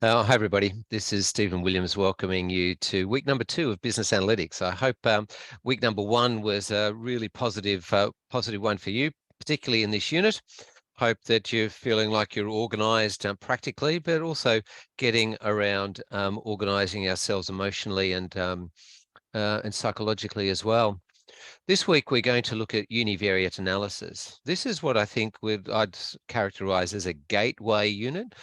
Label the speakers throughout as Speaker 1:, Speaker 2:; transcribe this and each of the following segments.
Speaker 1: Hi, everybody. This is Stephen Williams welcoming you to week number 2 of Business Analytics. I hope week number 1 was a really positive one for you, particularly in this unit. Hope that you're feeling like you're organized practically, but also getting around organizing ourselves emotionally and psychologically as well. This week, we're going to look at univariate analysis. This is what I think I'd characterize as a gateway unit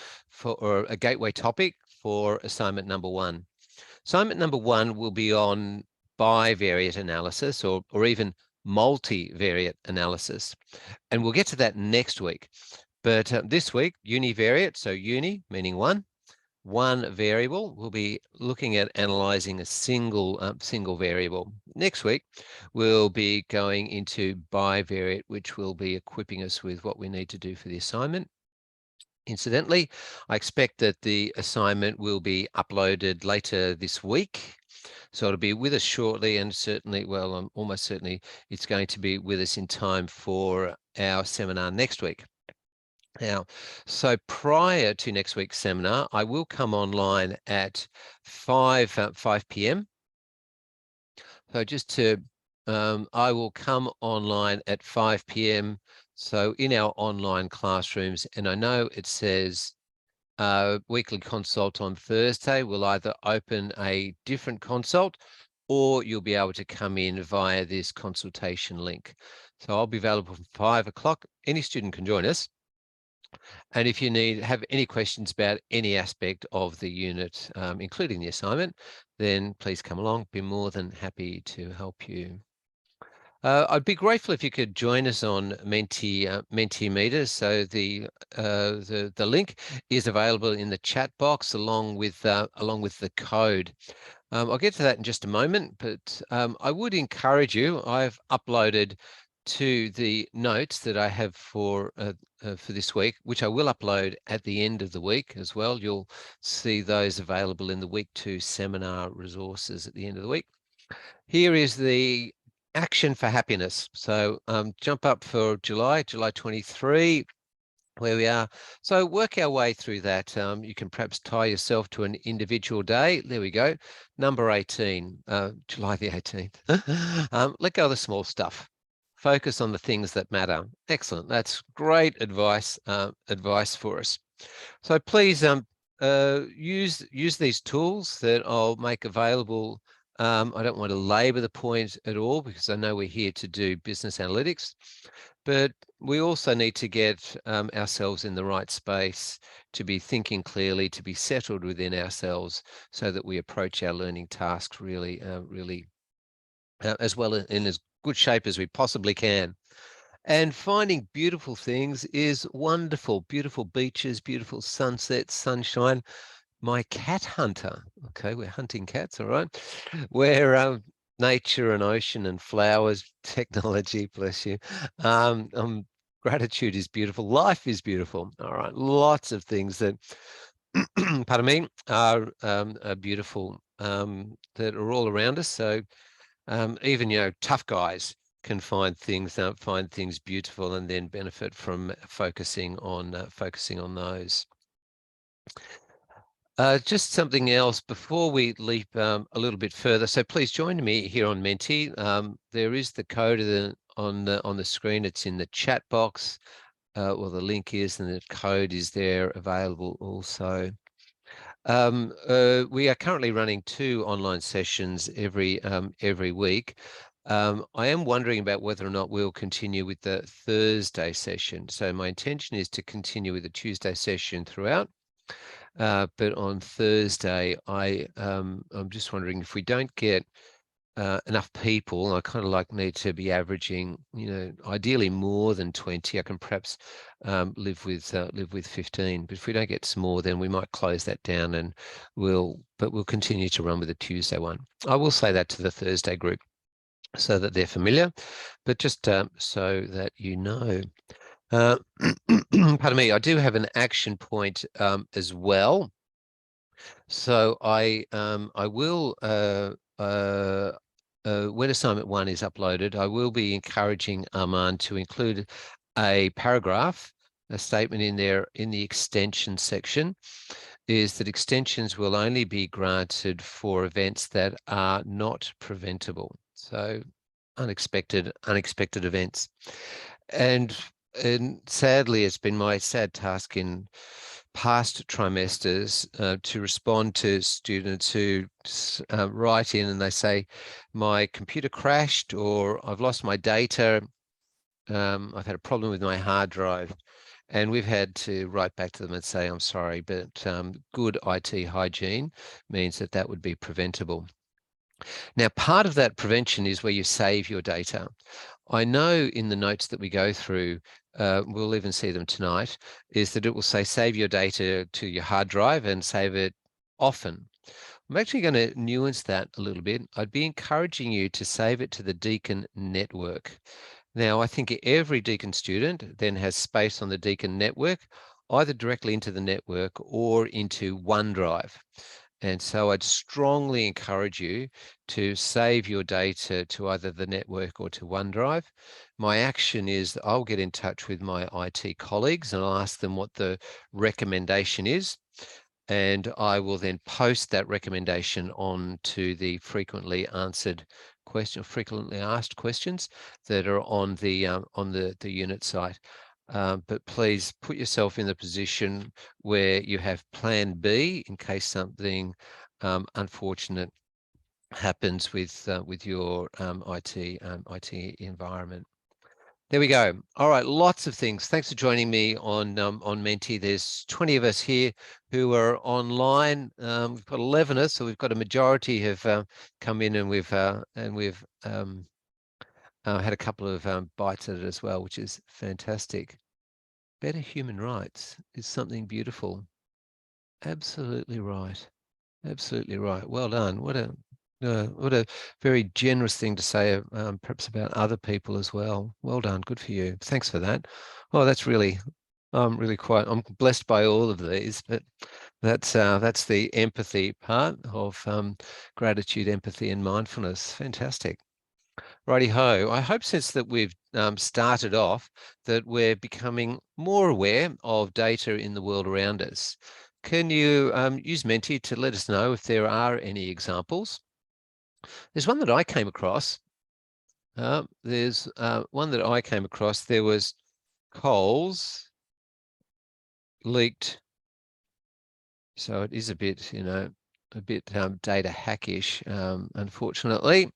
Speaker 1: or a gateway topic for assignment number 1. Assignment number 1 will be on bivariate analysis or even multivariate analysis. And we'll get to that next week. But this week, univariate, so uni meaning one variable. We'll be looking at analyzing a single variable. Next week, we'll be going into bivariate, which will be equipping us with what we need to do for the assignment. Incidentally, I expect that the assignment will be uploaded later this week. So it'll be with us shortly, and certainly, well, almost certainly it's going to be with us in time for our seminar next week. Now, so prior to next week's seminar, I will come online at 5 p.m. So I will come online at 5 p.m. So in our online classrooms, and I know it says weekly consult on Thursday. We'll either open a different consult or you'll be able to come in via this consultation link. So I'll be available from 5 o'clock. Any student can join us. And if you have any questions about any aspect of the unit, including the assignment, then please come along. Be more than happy to help you. I'd be grateful if you could join us on Mentimeter. So the link is available in the chat box along with the code. I'll get to that in just a moment, but I would encourage you. I've uploaded to the notes that I have for this week, which I will upload at the end of the week as well. You'll see those available in the week 2 seminar resources at the end of the week. Here is the action for happiness. So jump up for July 23, where we are. So work our way through that. You can perhaps tie yourself to an individual day. There we go. Number 18, July the 18th. Let go of the small stuff. Focus on the things that matter. Excellent. That's great advice for us. So please use these tools that I'll make available. I don't want to labor the point at all because I know we're here to do business analytics, but we also need to get ourselves in the right space to be thinking clearly, to be settled within ourselves so that we approach our learning tasks really as well in as good shape as we possibly can. And finding beautiful things is wonderful. Beautiful beaches, beautiful sunsets, sunshine. My cat hunter. Okay, we're hunting cats, all right. Where nature and ocean and flowers, technology, bless you. Gratitude is beautiful. Life is beautiful. All right, lots of things that, pardon me, are beautiful that are all around us. So even tough guys can find things beautiful and then benefit from focusing on those. Just something else before we leap a little bit further. So please join me here on Menti. There is the code on the screen. It's in the chat box, or the link is, and the code is there available also. We are currently running 2 online sessions every week. I am wondering about whether or not we'll continue with the Thursday session. So my intention is to continue with the Tuesday session throughout. But on Thursday, I'm just wondering if we don't get enough people. I kind of need to be averaging, ideally more than 20. I can perhaps live with 15. But if we don't get some more, then we might close that down, and we'll continue to run with the Tuesday one. I will say that to the Thursday group so that they're familiar, but just so that you know. Pardon me, I do have an action point as well. So I will when assignment 1 is uploaded, I will be encouraging Armand to include a paragraph, a statement in there in the extension section, is that extensions will only be granted for events that are not preventable. So unexpected events. And sadly, it's been my sad task in past trimesters to respond to students who write in and they say, my computer crashed, or I've lost my data, I've had a problem with my hard drive. And we've had to write back to them and say, I'm sorry, but good IT hygiene means that that would be preventable. Now, part of that prevention is where you save your data. I know in the notes that we go through, we'll even see them tonight, is that it will say save your data to your hard drive and save it often. I'm actually going to nuance that a little bit. I'd be encouraging you to save it to the Deakin network. Now, I think every Deakin student then has space on the Deakin network, either directly into the network or into OneDrive. And so I'd strongly encourage you to save your data to either the network or to OneDrive. My action is that I'll get in touch with my IT colleagues and I'll ask them what the recommendation is. And I will then post that recommendation on to the frequently asked questions that are on the unit site. But please put yourself in the position where you have plan B in case something unfortunate happens with your IT environment. There we go. All right, lots of things. Thanks for joining me on Menti. There's 20 of us here who are online. We've got 11 of us, so we've got a majority have come in, and we've had a couple of bites at it as well, which is fantastic. Better human rights is something beautiful. Absolutely right. Absolutely right. Well done. What a very generous thing to say, perhaps about other people as well. Well done. Good for you. Thanks for that. Oh, that's really, I'm blessed by all of these, but that's the empathy part of gratitude, empathy, and mindfulness. Fantastic. Righty ho. I hope since that we've started off that we're becoming more aware of data in the world around us. Can you use Menti to let us know if there are any examples? There's one that I came across. There's one that I came across. There was Coles leaked. So it is a bit, a bit data hackish, unfortunately.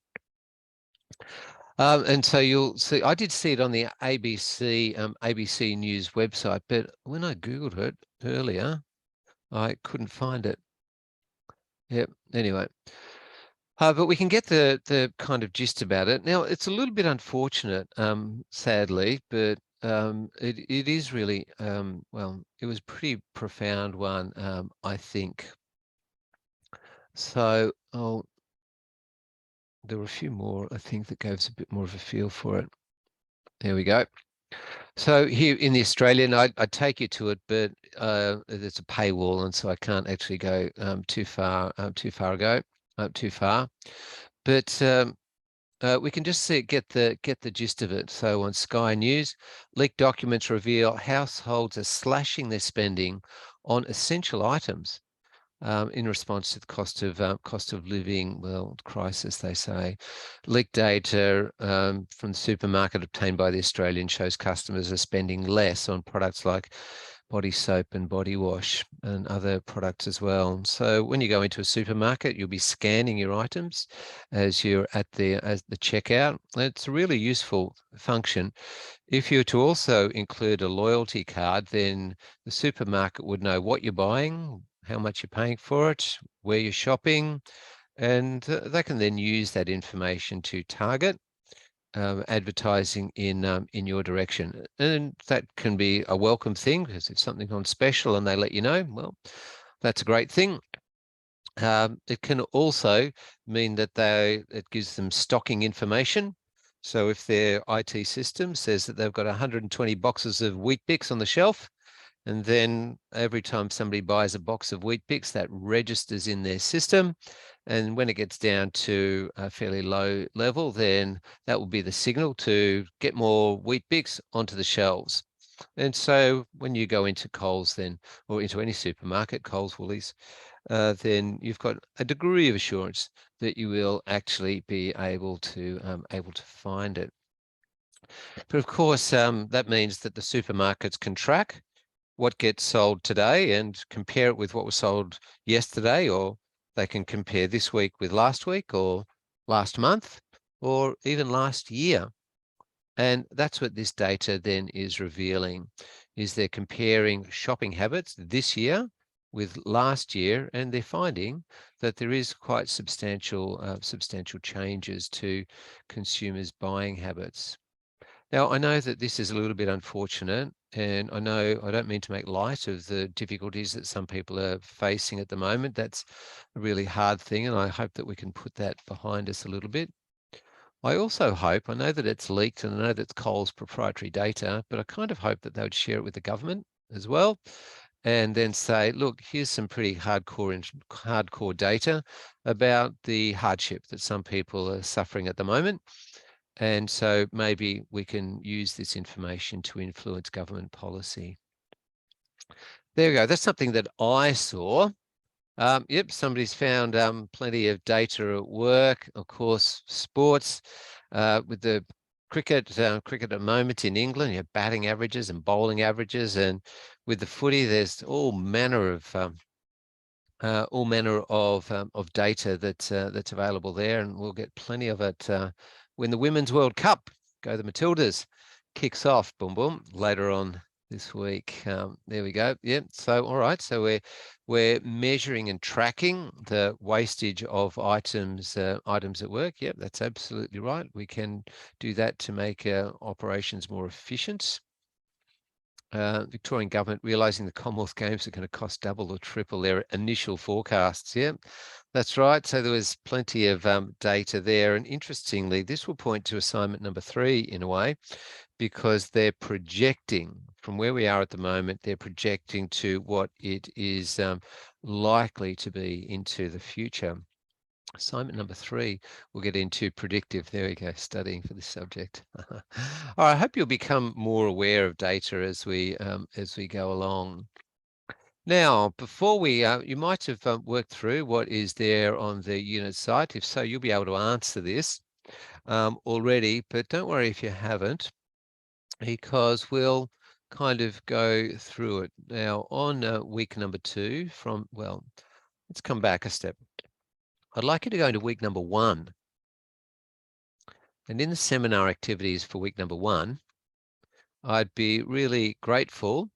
Speaker 1: And so you'll see, I did see it on the ABC News website, but when I Googled it earlier, I couldn't find it. Yep. Anyway, but we can get the kind of gist about it. Now, it's a little bit unfortunate, sadly, but it is really, well, it was a pretty profound one, I think. So there were a few more, I think, that gave us a bit more of a feel for it. There we go. So here in the Australian, I'd take you to it, but there's a paywall, and so I can't actually go too far. But we can just get the gist of it. So on Sky News, leaked documents reveal households are slashing their spending on essential items in response to the cost of living, well, crisis, they say. Leaked data from the supermarket obtained by the Australian shows customers are spending less on products like body soap and body wash and other products as well. So when you go into a supermarket, you'll be scanning your items as you're at the checkout. It's a really useful function. If you were to also include a loyalty card, then the supermarket would know what you're buying, how much you're paying for it, where you're shopping, and they can then use that information to target advertising in your direction. And that can be a welcome thing, because if something's on special and they let you know, well, that's a great thing. It can also mean that it gives them stocking information. So if their IT system says that they've got 120 boxes of Weet-Bix on the shelf, and then every time somebody buys a box of Weet-Bix, that registers in their system. And when it gets down to a fairly low level, then that will be the signal to get more Weet-Bix onto the shelves. And so when you go into Coles then, or into any supermarket, Coles, Woolies, then you've got a degree of assurance that you will actually be able to find it. But of course, that means that the supermarkets can track what gets sold today and compare it with what was sold yesterday, or they can compare this week with last week or last month or even last year. And that's what this data then is revealing, is they're comparing shopping habits this year with last year, and they're finding that there is quite substantial changes to consumers' buying habits. Now, I know that this is a little bit unfortunate, and I know I don't mean to make light of the difficulties that some people are facing at the moment. That's a really hard thing, and I hope that we can put that behind us a little bit. I also hope, I know that it's leaked and I know that's Coles proprietary data, but I kind of hope that they would share it with the government as well, and then say, look, here's some pretty hardcore data about the hardship that some people are suffering at the moment. And so maybe we can use this information to influence government policy. There we go. That's something that I saw. Yep, somebody's found plenty of data at work. Of course, sports with the cricket at the moment in England, you have batting averages and bowling averages, and with the footy, there's all manner of data that's available there, and we'll get plenty of it when the Women's World Cup, go the Matildas, kicks off, boom, boom, later on this week. There we go. Yep. So, all right. So we're measuring and tracking the wastage of items at work. Yep, that's absolutely right. We can do that to make operations more efficient. Victorian government realising the Commonwealth Games are going to cost double or triple their initial forecasts. Yeah, that's right. So there was plenty of data there. And interestingly, this will point to assignment number 3 in a way, because they're projecting from where we are at the moment, they're projecting to what it is likely to be into the future. Assignment number 3, we'll get into predictive, there we go, studying for this subject. All right, I hope you'll become more aware of data as we go along. Now, before we, you might have worked through what is there on the unit site. If so, you'll be able to answer this already, but don't worry if you haven't, because we'll kind of go through it. Now, on week number 2 well, let's come back a step. I'd like you to go into week number 1. And in the seminar activities for week number 1, I'd be really grateful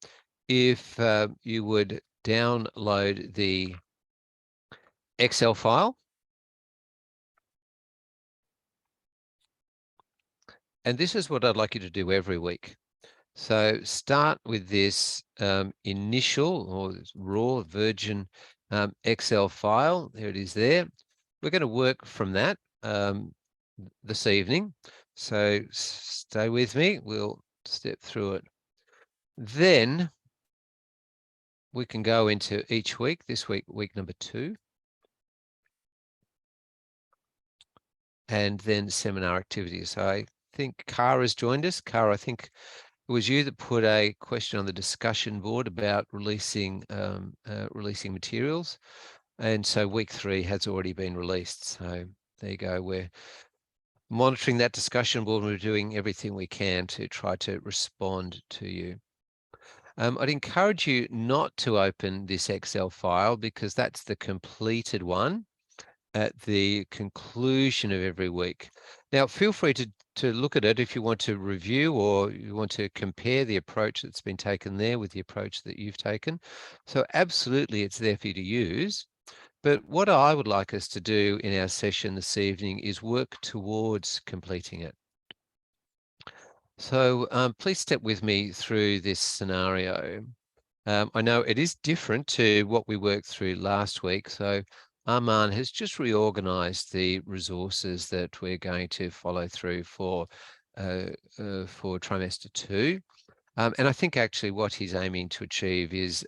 Speaker 1: if you would download the Excel file. And this is what I'd like you to do every week. So start with this initial or raw virgin Excel file. There it is there. We're going to work from that this evening. So stay with me. We'll step through it. Then we can go into each week. This week, week number 2. And then seminar activities. So I think Cara has joined us. Cara, I think it was you that put a question on the discussion board about releasing materials. And so week 3 has already been released. So there you go. We're monitoring that discussion board. We're doing everything we can to try to respond to you. I'd encourage you not to open this Excel file, because that's the completed one at the conclusion of every week. Now, feel free to look at it if you want to review or you want to compare the approach that's been taken there with the approach that you've taken. So absolutely, it's there for you to use. But what I would like us to do in our session this evening is work towards completing it. So please step with me through this scenario. I know it is different to what we worked through last week. So Arman has just reorganized the resources that we're going to follow through for trimester 2. And I think actually what he's aiming to achieve is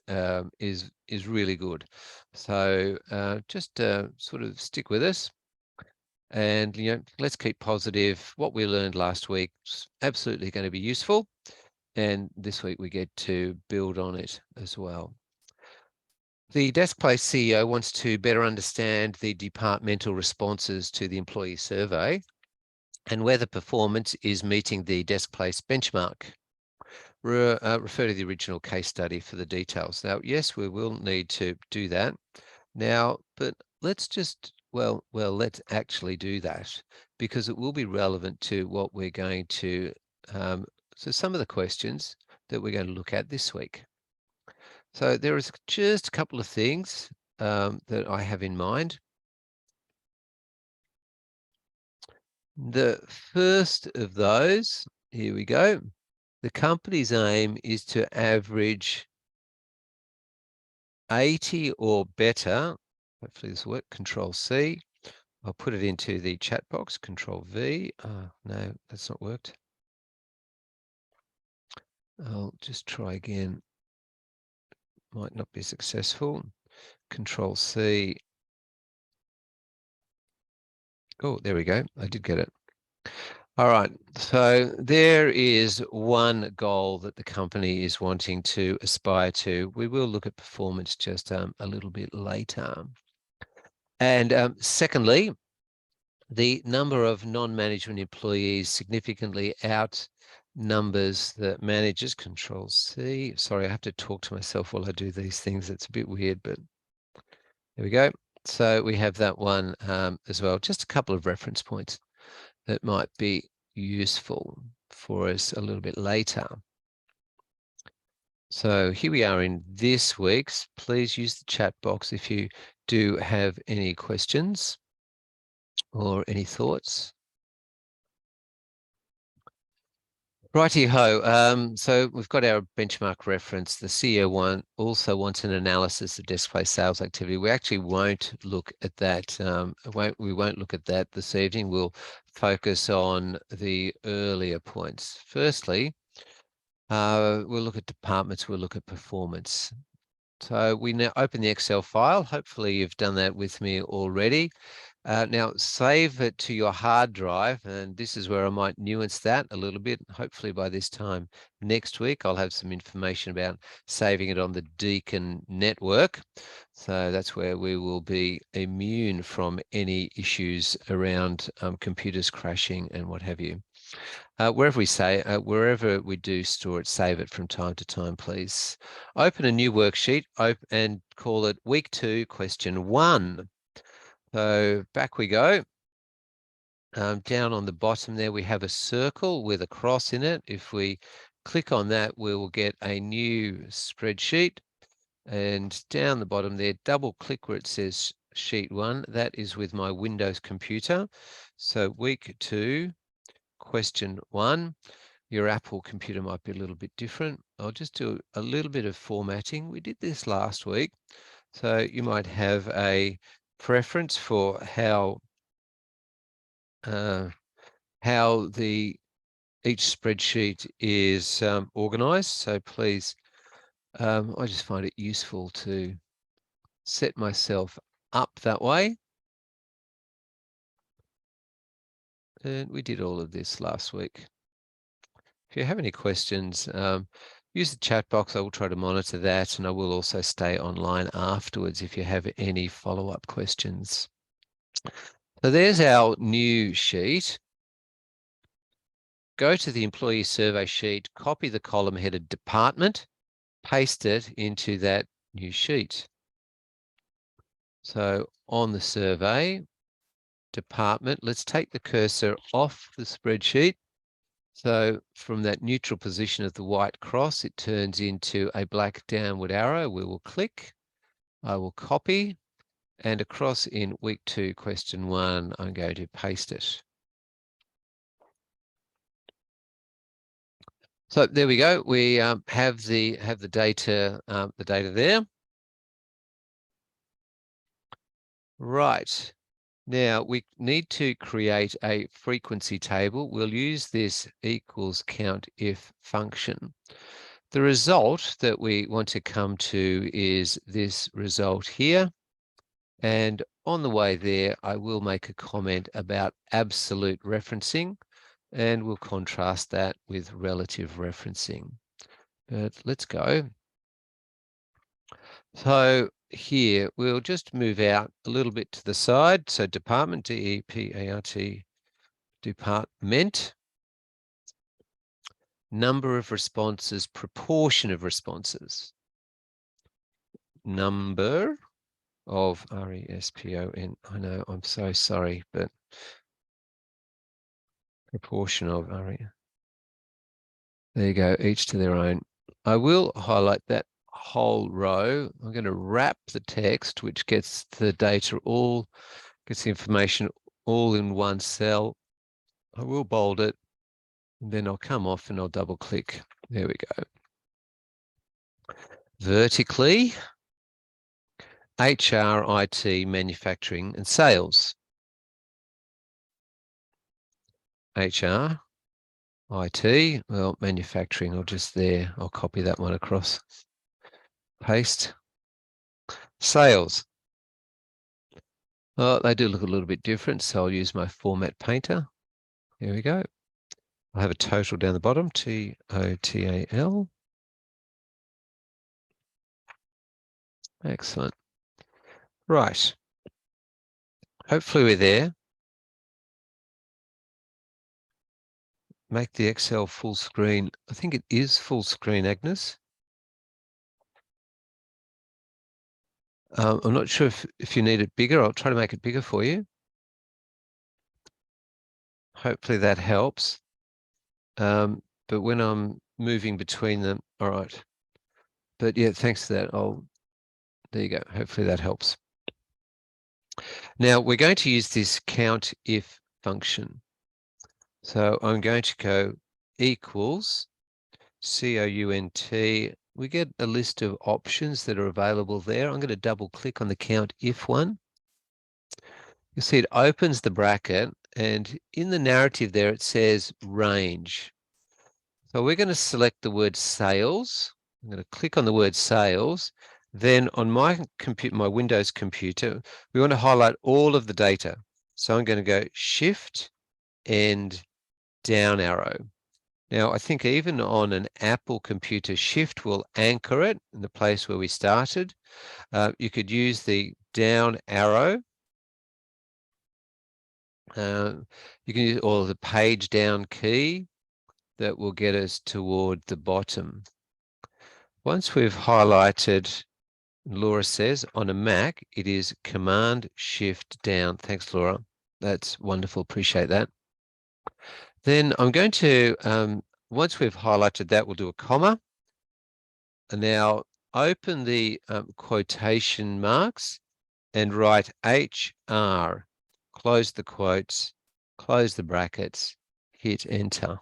Speaker 1: really good. So just sort of stick with us, and let's keep positive. What we learned last week is absolutely going to be useful. And this week we get to build on it as well. The desk-placed CEO wants to better understand the departmental responses to the employee survey and whether performance is meeting the desk-placed benchmark. Refer to the original case study for the details. Now, yes, we will need to do that now, but let's just, let's actually do that because it will be relevant to what we're going to, so some of the questions that we're going to look at this week. So there is just a couple of things that I have in mind. The first of those, here we go. The company's aim is to average 80 or better. Hopefully this will work. Control C. I'll put it into the chat box. Control V. Oh, no, that's not worked. I'll just try again. Might not be successful. Control C. Oh, there we go. I did get it. All right. So there is one goal that the company is wanting to aspire to. We will look at performance just a little bit later. And secondly, the number of non-management employees significantly outnumbers the managers. Control C. Sorry, I have to talk to myself while I do these things. It's a bit weird, but there we go. So we have that one as well. Just a couple of reference points that might be useful for us a little bit later. So here we are in this week's. Please use the chat box if you do have any questions or any thoughts. Righty-ho. So we've got our benchmark reference. The CEO also wants an analysis of desk-based sales activity. We actually won't look at that. We won't look at that this evening. We'll focus on the earlier points. Firstly, we'll look at departments. We'll look at performance. So we now open the Excel file. Hopefully you've done that with me already. Now save it to your hard drive, and this is where I might nuance that a little bit. Hopefully by this time next week, I'll have some information about saving it on the Deacon network. So that's where we will be immune from any issues around computers crashing and what have you. Wherever we do store it, save it from time to time, please. Open a new worksheet and call it week 2, question 1. So back we go. Down on the bottom there, we have a circle with a cross in it. If we click on that, we will get a new spreadsheet. And down the bottom there, double click where it says sheet 1. That is with my Windows computer. So week 2, question 1. Your Apple computer might be a little bit different. I'll just do a little bit of formatting. We did this last week. So you might have a preference for how each spreadsheet is organized. So please, I just find it useful to set myself up that way. And we did all of this last week. If you have any questions, use the chat box. I will try to monitor that, and I will also stay online afterwards if you have any follow-up questions. So there's our new sheet. Go to the employee survey sheet, copy the column headed department, paste it into that new sheet. So on the survey department, let's take the cursor off the spreadsheet. So from that neutral position of the white cross, it turns into a black downward arrow. We will click, I will copy, and across in week 2, question 1, I'm going to paste it. So there we go. We have the data there. Right. Now we need to create a frequency table. We'll use this equals COUNTIF function. The result that we want to come to is this result here. And on the way there, I will make a comment about absolute referencing, and we'll contrast that with relative referencing. but let's go. So here we'll just move out a little bit to the side. So department, D-E-P-A-R-T, department, number of responses, proportion of responses, number of R-E-S-P-O-N. I know, I'm so sorry, but proportion of R-E. There you go, each to their own. I will highlight that whole row. I'm going to wrap the text, which gets the data all, gets the information all in one cell. I will bold it, and then I'll come off and I'll double click. There we go. Vertically, HR, IT, manufacturing, and sales. HR, IT, well, manufacturing, I'll just there, I'll copy that one across. Paste. Sales. Well, they do look a little bit different, so I'll use my format painter. Here we go. I'll have a total down the bottom, T-O-T-A-L. Excellent. Right. Hopefully we're there. Make the Excel full screen. I think it is full screen, Agnes. I'm not sure if you need it bigger. I'll try to make it bigger for you. Hopefully that helps. But when I'm moving between them, all right. But yeah, thanks for that. There you go. Hopefully that helps. Now we're going to use this count if function. So I'm going to go equals COUNT. We get a list of options that are available there. I'm going to double click on the count if one. You'll see it opens the bracket, and in the narrative there it says range. So we're going to select the word sales. I'm going to click on the word sales. Then on my computer, my Windows computer, we want to highlight all of the data. So I'm going to go Shift and down arrow. Now, I think even on an Apple computer, Shift will anchor it in the place where we started. You could use the down arrow. You can use or the page down key that will get us toward the bottom. Once we've highlighted, Laura says, on a Mac, it is Command Shift down. Thanks, Laura. That's wonderful. Appreciate that. Then I'm going to, once we've highlighted that, we'll do a comma. And now open the quotation marks and write HR. Close the quotes, close the brackets, hit enter.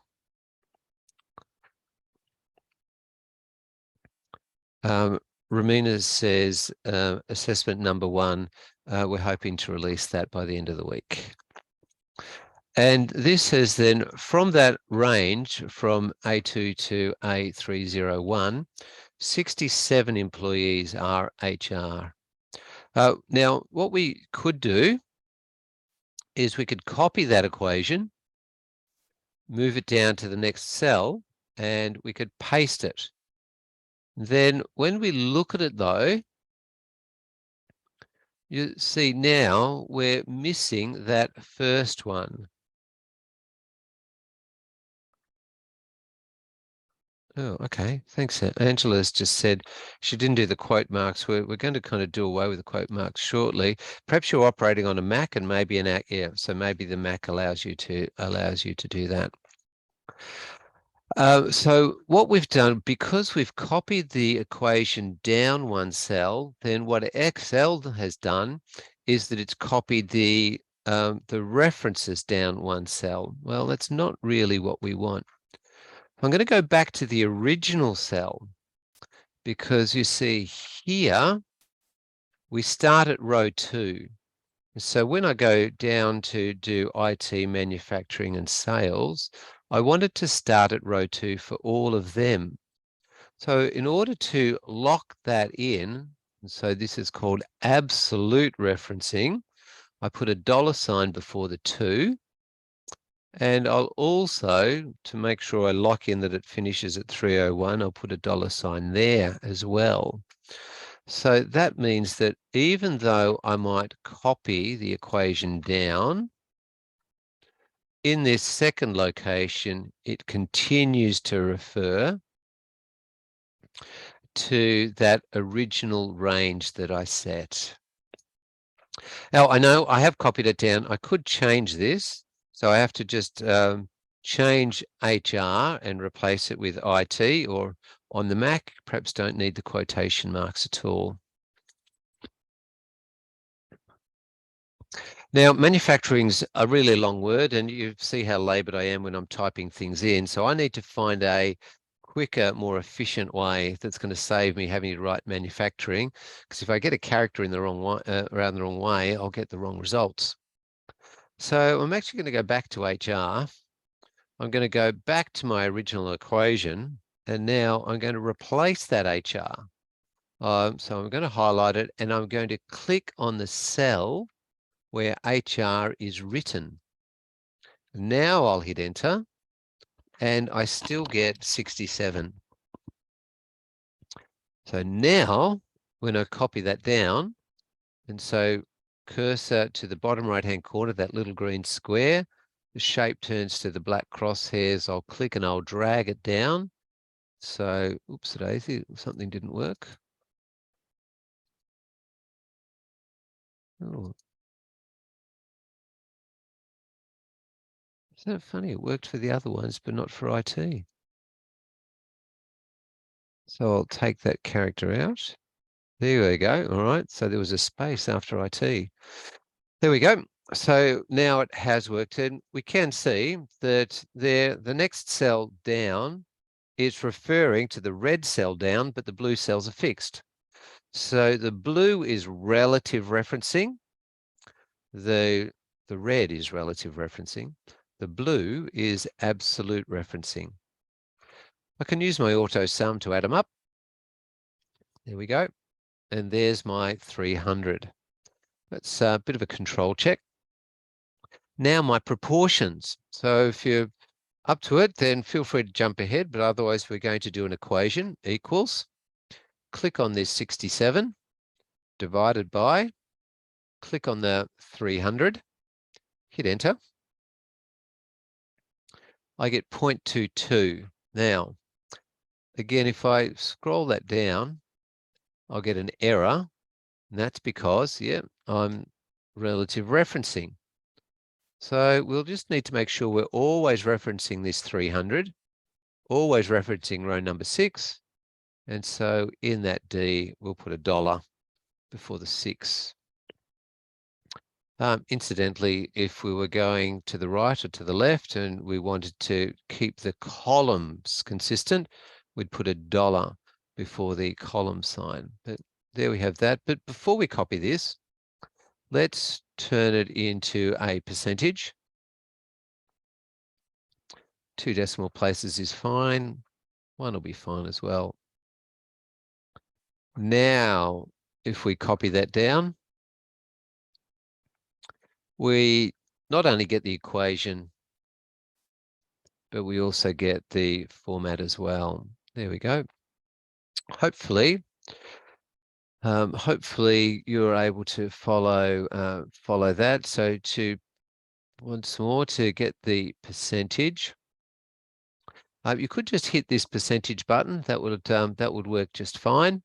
Speaker 1: Ramina says assessment number 1, we're hoping to release that by the end of the week. And this has then, from that range from A2 to A301, 67 employees are HR. Now, what we could do is we could copy that equation, move it down to the next cell, and we could paste it. Then when we look at it though, you see now we're missing that first one. Oh, okay. Thanks. Angela's just said she didn't do the quote marks. We're going to kind of do away with the quote marks shortly. Perhaps you're operating on a Mac and maybe an yeah, so maybe the Mac allows you to do that. So what we've done, because we've copied the equation down one cell, then what Excel has done is that it's copied the references down one cell. Well, that's not really what we want. I'm going to go back to the original cell because you see here, we start at row 2. So when I go down to do IT, manufacturing, and sales, I wanted to start at row 2 for all of them. So in order to lock that in, so this is called absolute referencing, I put a $ before the 2. And I'll also, to make sure I lock in that it finishes at 301, I'll put a $ there as well. So that means that even though I might copy the equation down, in this second location, it continues to refer to that original range that I set. Now, I know I have copied it down. I could change this. So I have to just change HR and replace it with IT, or on the Mac, perhaps don't need the quotation marks at all. Now, manufacturing's a really long word, and you see how labored I am when I'm typing things in. So I need to find a quicker, more efficient way that's going to save me having to write manufacturing. Because if I get a character in the wrong way, around the wrong way, I'll get the wrong results. So I'm actually going to go back to HR. I'm going to go back to my original equation, and now I'm going to replace that HR. So I'm going to highlight it, and I'm going to click on the cell where HR is written. Now I'll hit enter, and I still get 67. So now, when I copy that down, and so cursor to the bottom right-hand corner, that little green square, the shape turns to the black crosshairs. I'll click and I'll drag it down. So, oops, daisy, something didn't work. Oh, isn't that funny? It worked for the other ones, but not for IT. So I'll take that character out. There we go. All right. So there was a space after IT. There we go. So now it has worked, and we can see that there, the next cell down is referring to the red cell down, but the blue cells are fixed. So the blue is relative referencing. The red is relative referencing. The blue is absolute referencing. I can use my auto sum to add them up. There we go. And there's my 300. That's a bit of a control check. Now my proportions. So if you're up to it, then feel free to jump ahead, but otherwise we're going to do an equation equals. Click on this 67 divided by, click on the 300, hit enter. I get 0.22. Now, again, if I scroll that down, I'll get an error, and that's because, yeah, I'm relative referencing. So we'll just need to make sure we're always referencing this 300, always referencing row number 6. And so in that D, we'll put $1 before the 6. Incidentally, if we were going to the right or to the left and we wanted to keep the columns consistent, we'd put $1 before the column sign. But there we have that. But before we copy this, let's turn it into a percentage. 2 decimal places is fine. 1 will be fine as well. Now, if we copy that down, we not only get the equation, but we also get the format as well. There we go. Hopefully you're able to follow that. So to once more to get the percentage, you could just hit this percentage button. That would work just fine.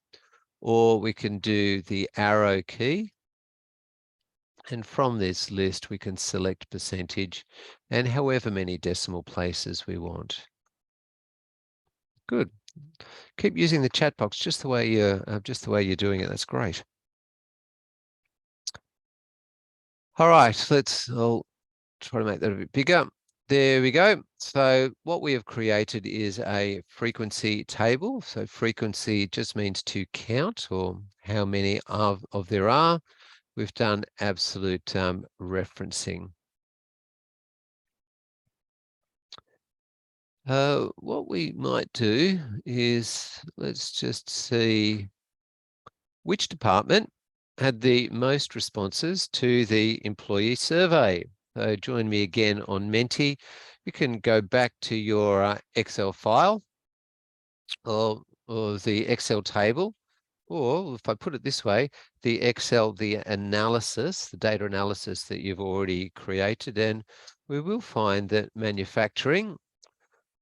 Speaker 1: Or we can do the arrow key. And from this list, we can select percentage and however many decimal places we want. Good. Keep using the chat box just the way you're doing it. That's great. All right, I'll try to make that a bit bigger. There we go. So what we have created is a frequency table. So frequency just means to count or how many of there are. We've done absolute referencing. What we might do is, let's just see which department had the most responses to the employee survey. So join me again on Menti. You can go back to your Excel file or the Excel table, or if I put it this way, the analysis, the data analysis that you've already created, and we will find that manufacturing,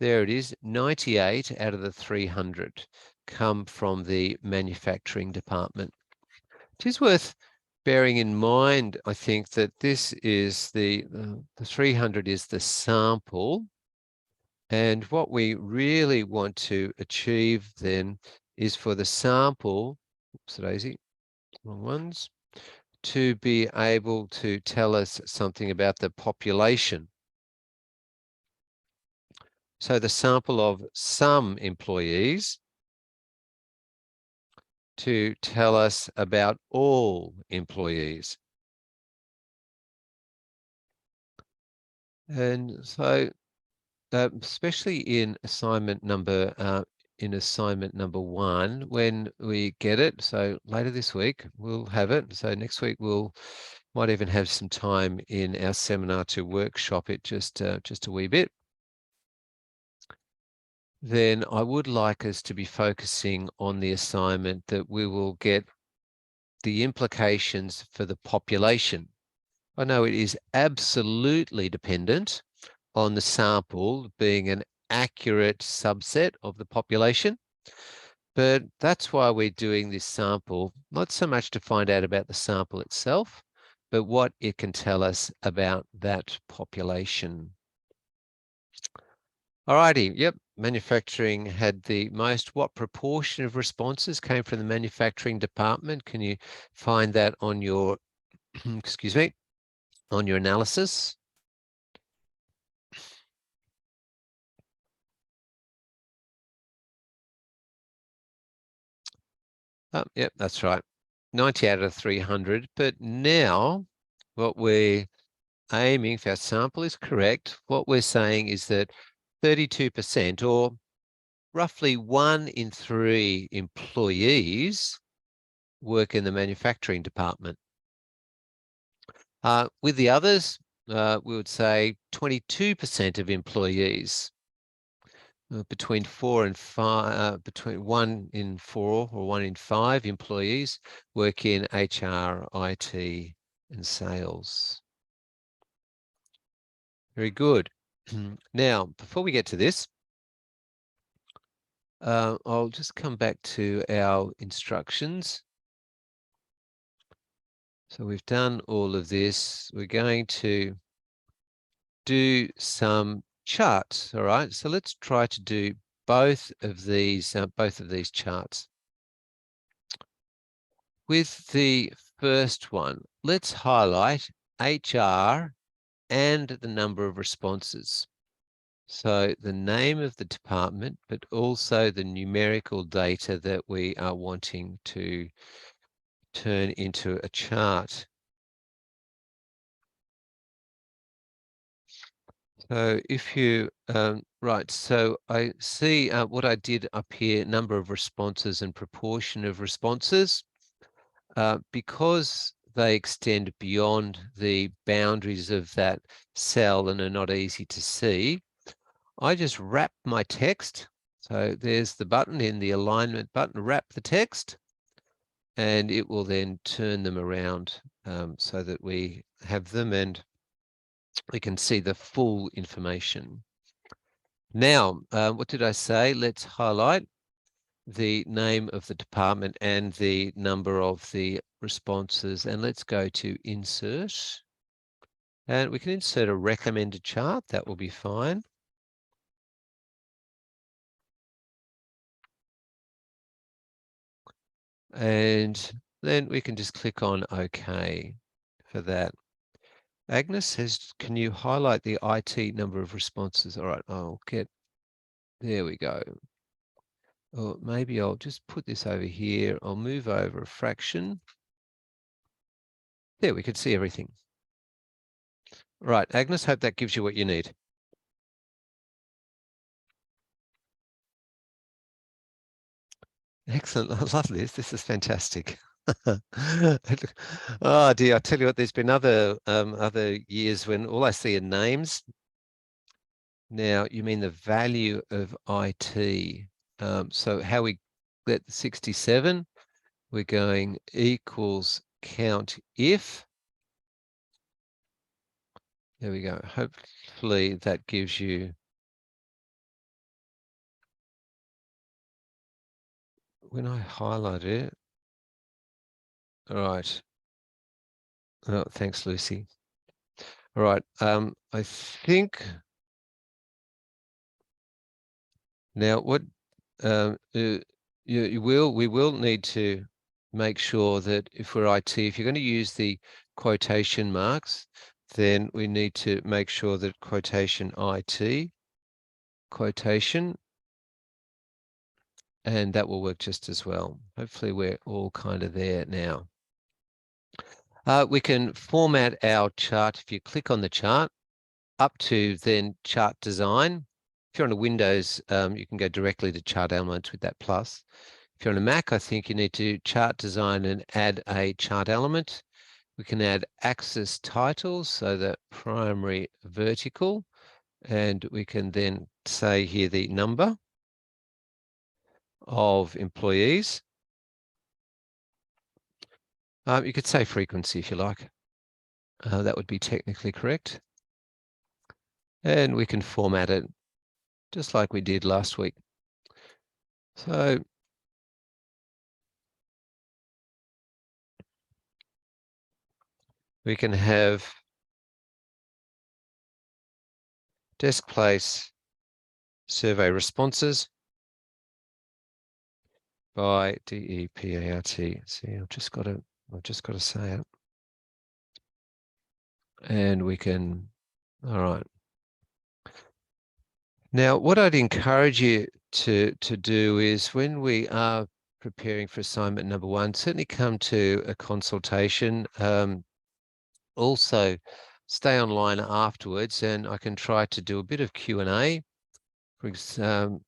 Speaker 1: there it is, 98 out of the 300 come from the manufacturing department. It is worth bearing in mind, I think, that this is the 300 is the sample. And what we really want to achieve then is for the sample, oops, Daisy, wrong ones, to be able to tell us something about the population. So the sample of some employees to tell us about all employees. And so especially in assignment number 1, when we get it. So later this week we'll have it. So next week we'll might even have some time in our seminar to workshop it just a wee bit. Then I would like us to be focusing on the assignment that we will get the implications for the population. I know it is absolutely dependent on the sample being an accurate subset of the population. But that's why we're doing this sample, not so much to find out about the sample itself, but what it can tell us about that population. Alrighty, yep, manufacturing had the most. What proportion of responses came from the manufacturing department? Can you find that on your, excuse me, on your analysis? Oh, yep, that's right. 90 out of 300. But now what we're aiming, if our sample is correct, what we're saying is that 32%, or roughly 1 in 3 employees, work in the manufacturing department. With the others, we would say 22% of employees, between 4 and 5, between 1 in 4 or 1 in 5 employees work in HR, IT, and sales. Very good. Now, before we get to this, I'll just come back to our instructions. So we've done all of this. We're going to do some charts. All right. So let's try to do both of these charts. With the first one, let's highlight HR and the number of responses. So the name of the department, but also the numerical data that we are wanting to turn into a chart. So if you, right, so I see what I did up here, number of responses and proportion of responses, because they extend beyond the boundaries of that cell and are not easy to see, I just wrap my text. So there's the button in the alignment button, wrap the text, and it will then turn them around so that we have them and we can see the full information. Now, what did I say? Let's highlight the name of the department and the number of the responses, and let's go to insert. And we can insert a recommended chart. That will be fine. And then we can just click on OK for that. Agnes says, can you highlight the IT number of responses? All right, I'll get, there we go. Or maybe I'll just put this over here. I'll move over a fraction. There, we can see everything. Right, Agnes, hope that gives you what you need. Excellent, I love this. This is fantastic. Oh dear, I tell you what, there's been other years when all I see are names. Now, you mean the value of IT. So how we get 67, we're going equals count if. There we go. Hopefully that gives you, when I highlight it, all right. Oh, thanks, Lucy. All right. I think now what we will need to make sure that if we're IT, if you're going to use the quotation marks, then we need to make sure that quotation IT, quotation, and that will work just as well. Hopefully we're all kind of there now. We can format our chart. If you click on the chart, up to then chart design. If you're on a Windows, you can go directly to chart elements with that plus. If you're on a Mac, I think you need to chart design and add a chart element. We can add axis titles, so the primary vertical, and we can then say here the number of employees. You could say frequency if you like. That would be technically correct. And we can format it just like we did last week. So we can have desk place survey responses by DEPART. See, I've just got to say it. And we can, all right. Now, what I'd encourage you to do is when we are preparing for assignment number 1, certainly come to a consultation. Also, stay online afterwards, and I can try to do a bit of Q&A. So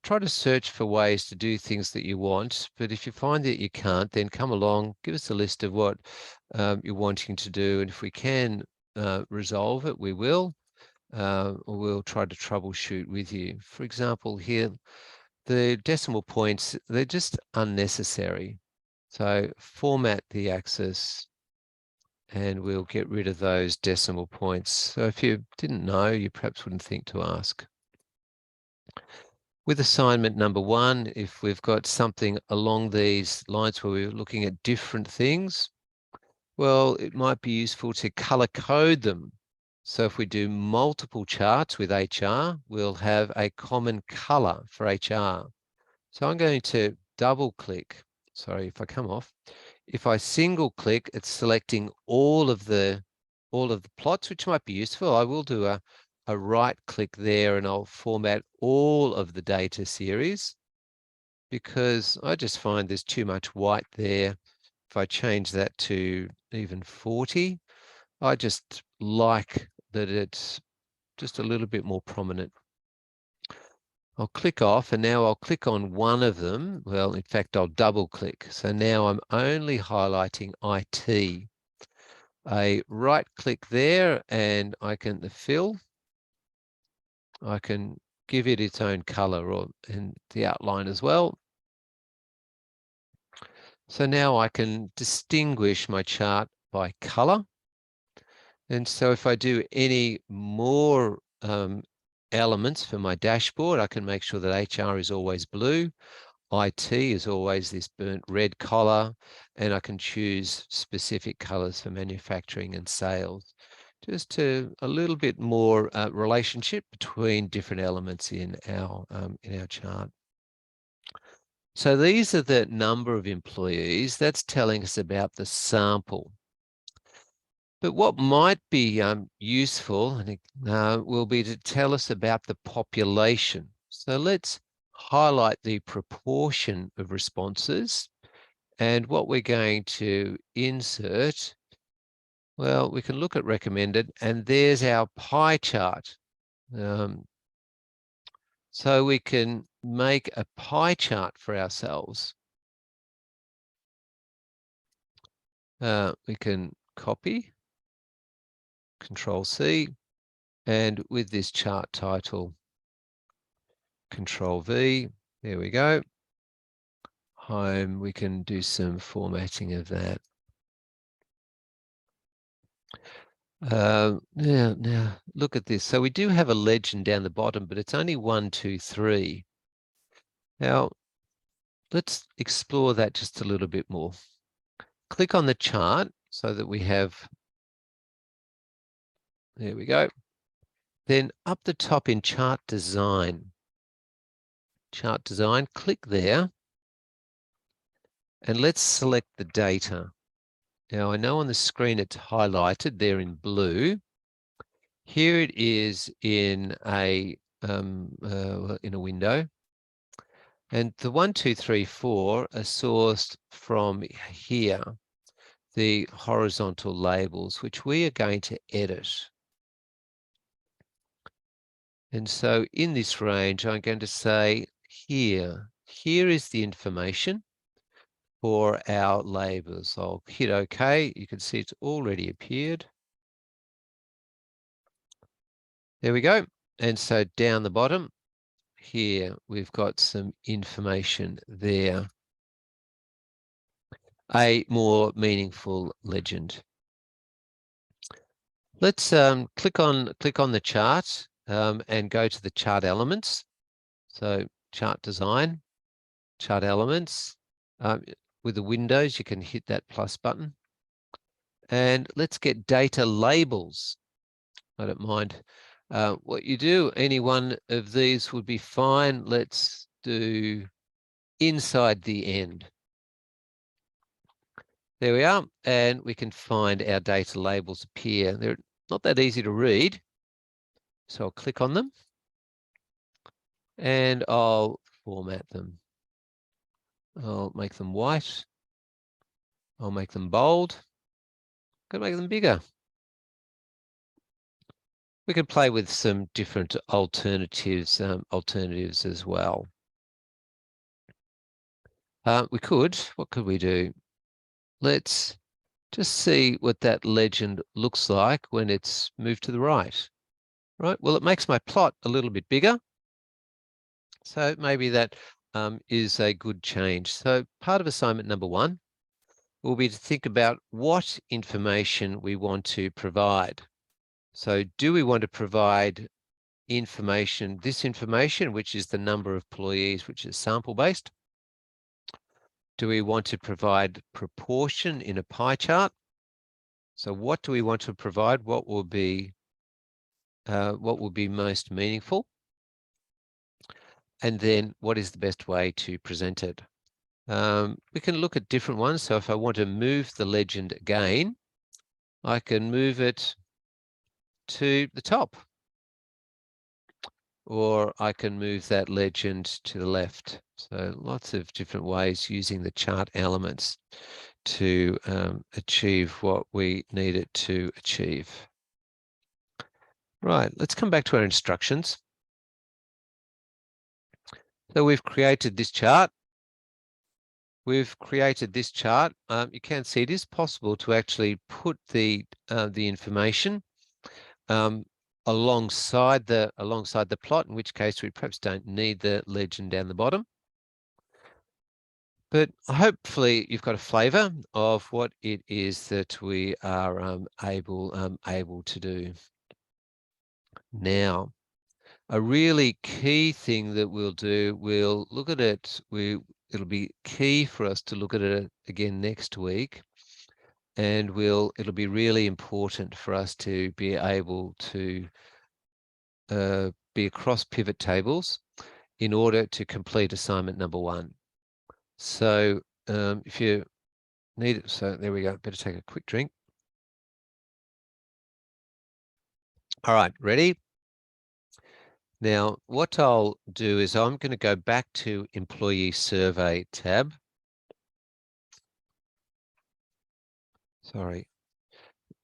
Speaker 1: try to search for ways to do things that you want, but if you find that you can't, then come along, give us a list of what you're wanting to do, and if we can resolve it, we will, or we'll try to troubleshoot with you. For example, here, the decimal points, they're just unnecessary. So format the axis, and we'll get rid of those decimal points. So if you didn't know, you perhaps wouldn't think to ask. With assignment number 1, if we've got something along these lines where we're looking at different things, well, it might be useful to color code them. So if we do multiple charts with HR, we'll have a common color for HR. So I'm going to double click. Sorry, if I come off. If I single click, it's selecting all of the plots, which might be useful. I will do a right click there and I'll format all of the data series, because I just find there's too much white there. If I change that to even 40, I just like that it's just a little bit more prominent. I'll click off, and now I'll click on one of them. Well, in fact, I'll double click. So now I'm only highlighting IT. A right click there, and I can fill. I can give it its own color or in the outline as well. So now I can distinguish my chart by color. And so if I do any more elements for my dashboard, I can make sure that HR is always blue. IT is always this burnt red color, and I can choose specific colors for manufacturing and sales. Just to a little bit more relationship between different elements in our chart. So these are the number of employees. That's telling us about the sample. But what might be useful will be to tell us about the population. So let's highlight the proportion of responses, and what we're going to insert. Well, we can look at recommended, and there's our pie chart. So we can make a pie chart for ourselves. We can copy, Control C, and with this chart title, Control V, there we go. Home, we can do some formatting of that. Now look at this. So we do have a legend down the bottom, but it's only 1, 2, 3. Now, let's explore that just a little bit more. Click on the chart so that we have, there we go. Then up the top in chart design, click there, and let's select the data. Now I know on the screen it's highlighted there in blue. Here it is in a window. And the 1, 2, 3, 4 are sourced from here, the horizontal labels, which we are going to edit. And so in this range, I'm going to say here is the information for our labels. I'll hit OK. You can see it's already appeared. There we go. And so down the bottom here, we've got some information there. A more meaningful legend. Let's click on the chart and go to the chart elements. So chart design, chart elements. With the windows, you can hit that plus button. And let's get data labels. I don't mind what you do. Any one of these would be fine. Let's do inside the end. There we are. And we can find our data labels appear. They're not that easy to read. So I'll click on them and I'll format them. I'll make them white. I'll make them bold. I'm going to make them bigger. We could play with some different alternatives as well. We could. What could we do? Let's just see what that legend looks like when it's moved to the right. Right. Well, it makes my plot a little bit bigger. So maybe that is a good change. So part of assignment number 1 will be to think about what information we want to provide. So do we want to provide information, this information, which is the number of employees, which is sample-based? Do we want to provide proportion in a pie chart? So what do we want to provide? What will be most meaningful? And then what is the best way to present it? We can look at different ones. So if I want to move the legend again, I can move it to the top, or I can move that legend to the left. So lots of different ways using the chart elements to achieve what we need it to achieve. Right, let's come back to our instructions. So we've created this chart. You can see it is possible to actually put the information alongside the plot, in which case we perhaps don't need the legend down the bottom. But hopefully you've got a flavour of what it is that we are able to do. Now, a really key thing that we'll do, we'll look at it. It'll be key for us to look at it again next week, and it'll be really important for us to be able to be across pivot tables in order to complete assignment number 1. So if you need it, so there we go. Better take a quick drink. All right, ready? Now, what I'll do is I'm going to go back to Employee Survey tab. Sorry.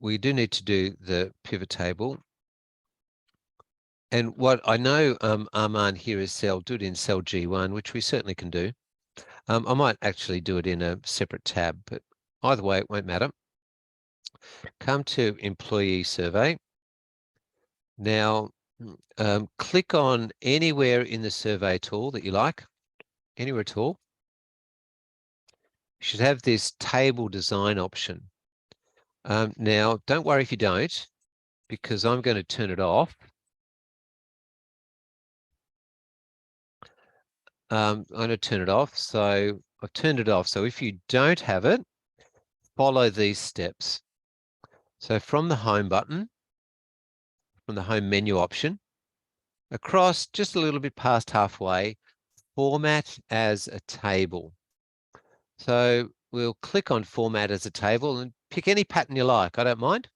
Speaker 1: We do need to do the pivot table. And what I know Armand here is do it in cell G1, which we certainly can do. I might actually do it in a separate tab, but either way, it won't matter. Come to Employee Survey. Now, click on anywhere in the survey tool that you like, anywhere at all. You should have this table design option. Now, don't worry if you don't, because I'm going to turn it off. I'm going to turn it off. So I've turned it off. So if you don't have it, follow these steps. So from the home button, from the home menu option, across just a little bit past halfway, format as a table. So we'll click on format as a table and pick any pattern you like. I don't mind.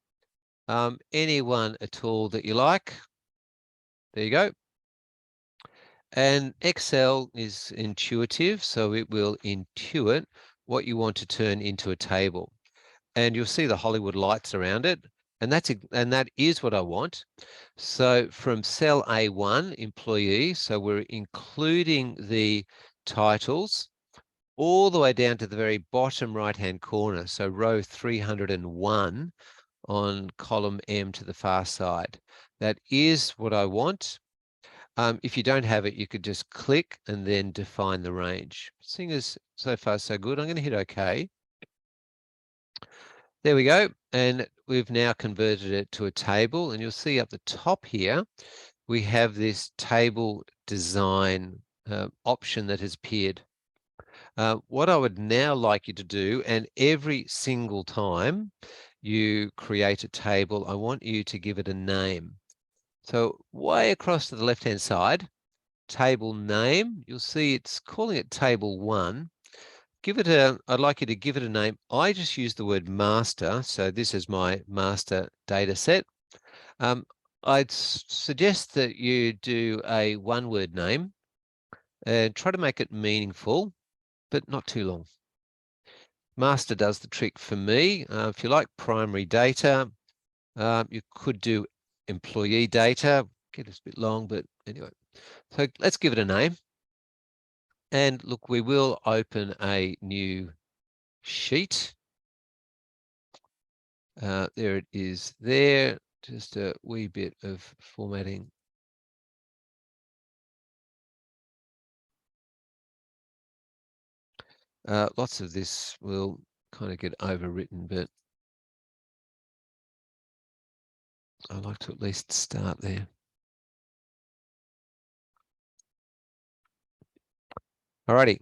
Speaker 1: Any one at all that you like. There you go. And Excel is intuitive, so it will intuit what you want to turn into a table. And you'll see the Hollywood lights around it. And that is what I want. So from cell A1, employee, so we're including the titles all the way down to the very bottom right-hand corner. So row 301 on column M to the far side. That is what I want. If you don't have it, you could just click and then define the range. Seeing as so far so good, I'm going to hit OK. There we go. And we've now converted it to a table. And you'll see up the top here, we have this table design option that has appeared. What I would now like you to do, and every single time you create a table, I want you to give it a name. So way across to the left-hand side, table name, you'll see it's calling it table 1. I'd like you to give it a name. I just use the word master, so this is my master data set. I'd suggest that you do a one-word name and try to make it meaningful, but not too long. Master does the trick for me. If you like primary data, you could do employee data. Get this a bit long, but anyway. So let's give it a name. And look, we will open a new sheet. There it is there. Just a wee bit of formatting. Lots of this will kind of get overwritten, but I like to at least start there. Alrighty.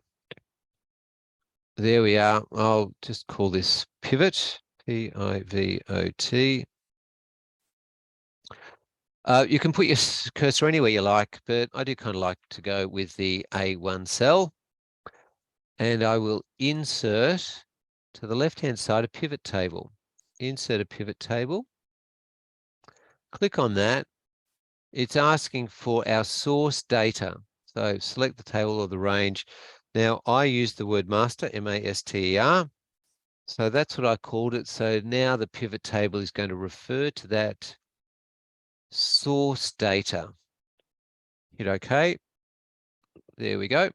Speaker 1: There we are. I'll just call this pivot, P-I-V-O-T. You can put your cursor anywhere you like, but I do kind of like to go with the A1 cell. And I will insert to the left-hand side a pivot table. Insert a pivot table. Click on that. It's asking for our source data. So select the table or the range. Now I use the word master, M-A-S-T-E-R. So that's what I called it. So now the pivot table is going to refer to that source data. Hit OK. There we go.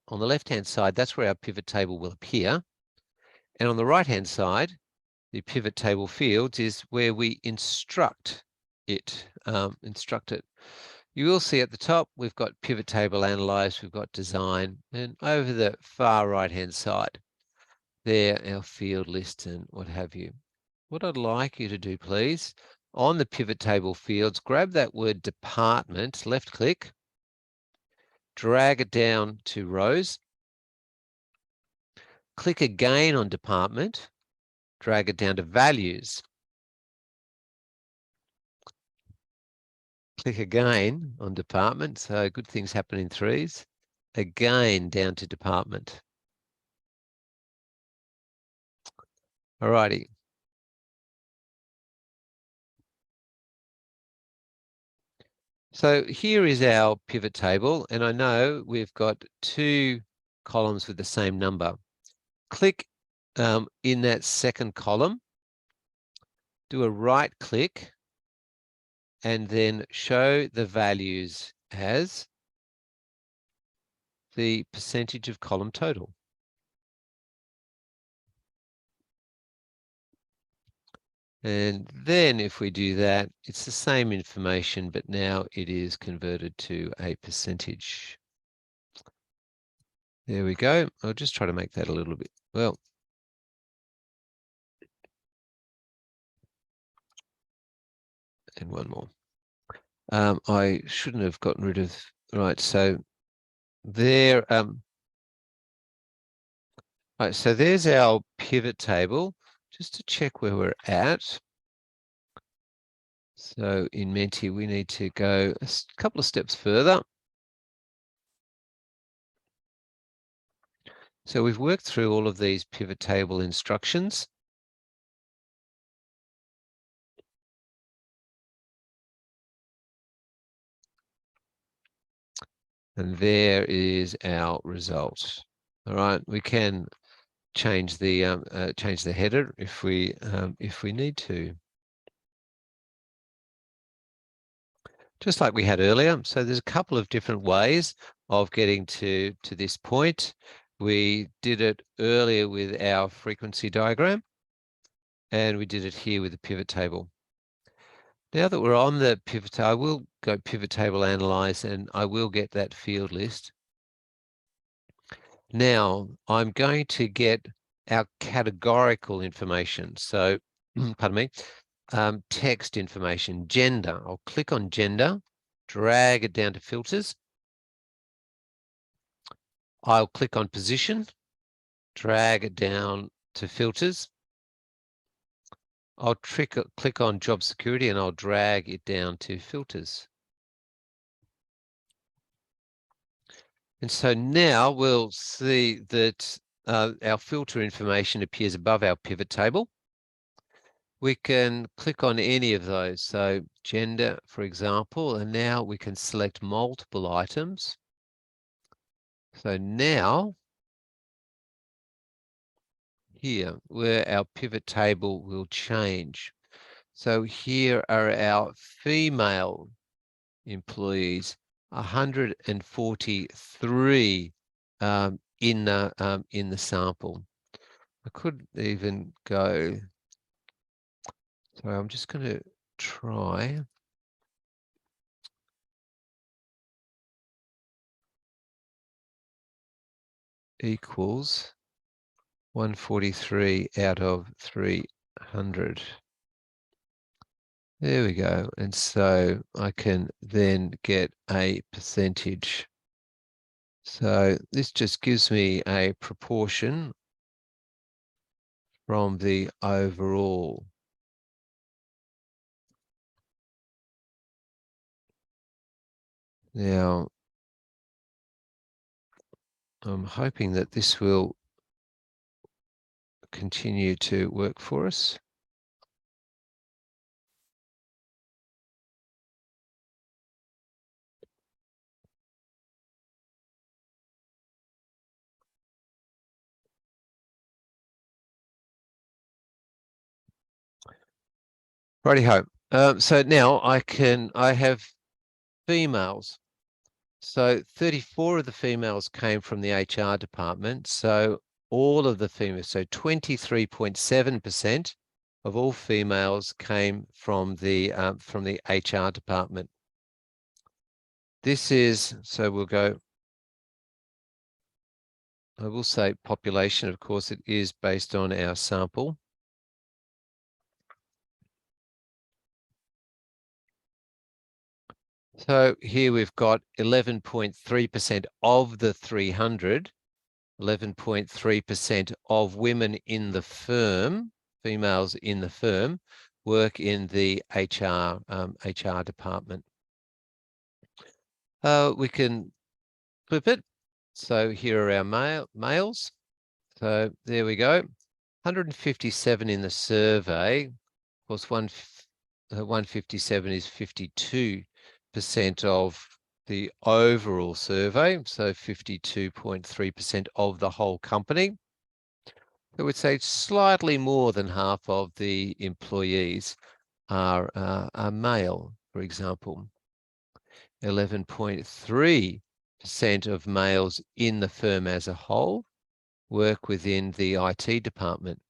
Speaker 1: On the left-hand side, that's where our pivot table will appear. And on the right-hand side, the pivot table fields is where we instruct it. You will see at the top, we've got pivot table analyze, we've got design, and over the far right-hand side, there, our field list and what have you. What I'd like you to do, please, on the pivot table fields, grab that word department, left click, drag it down to rows, click again on department, drag it down to values, click again on department, so good things happen in threes, again down to department. Alrighty. So here is our pivot table, and I know we've got two columns with the same number. Click in that second column, do a right click, and then show the values as the percentage of column total. And then if we do that, it's the same information, but now it is converted to a percentage. There we go. I'll just try to make that a little bit, well, and one more. I shouldn't have gotten rid of, right, so there, right, so there's our pivot table, just to check where we're at. So in Menti, we need to go a couple of steps further. So we've worked through all of these pivot table instructions. And there is our result. All right, we can change the header if we need to, just like we had earlier. So there's a couple of different ways of getting to this point. We did it earlier with our frequency diagram, and we did it here with the pivot table. Now that we're on the pivot table, I will go pivot table analyze, and I will get that field list. Now I'm going to get our categorical information. So, pardon me, text information, gender. I'll click on gender, drag it down to filters. I'll click on position, drag it down to filters. I'll click on job security, and I'll drag it down to filters. And so now we'll see that our filter information appears above our pivot table. We can click on any of those. So gender, for example, and now we can select multiple items. So now here, where our pivot table will change. So here are our female employees, 143 in the sample. I could even go, so I'm just going to try. Equals 143 out of 300. There we go. And so I can then get a percentage. So this just gives me a proportion from the overall. Now, I'm hoping that this will continue to work for us. Righty-ho. So now I have females. So 34 of the females came from the HR department. So all of the females, so 23.7% of all females came from the HR department. This is, so we'll go, I will say population, of course, it is based on our sample. So here we've got 11.3% of the 300, 11.3% of women in the firm, females in the firm, work in the HR department. We can flip it. So here are our males. So there we go. 157 in the survey. Of course, 157 is 52% of the overall survey, so 52.3% of the whole company. I would say slightly more than half of the employees are male, for example. 11.3% of males in the firm as a whole work within the IT department.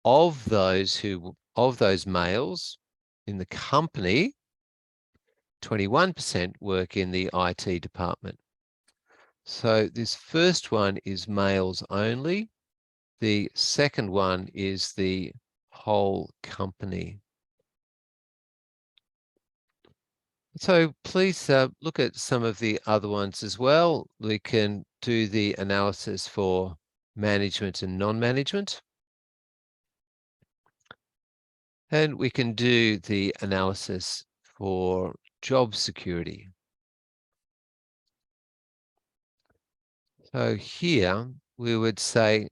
Speaker 1: Of those who of those males in the company, 21% work in the IT department. So this first one is males only. The second one is the whole company. So please look at some of the other ones as well. We can do the analysis for management and non-management. And we can do the analysis for job security. So here we would say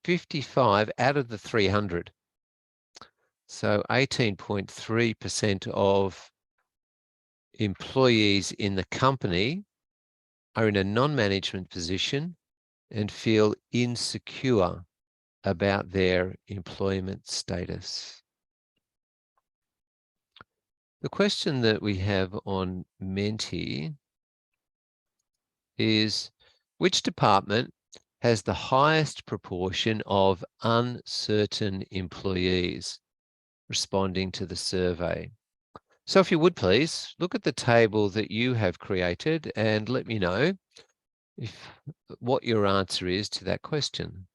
Speaker 1: 55 out of the 300. So 18.3% of employees in the company are in a non-management position and feel insecure about their employment status. The question that we have on Menti is, which department has the highest proportion of uncertain employees responding to the survey? So if you would please, look at the table that you have created and let me know what your answer is to that question.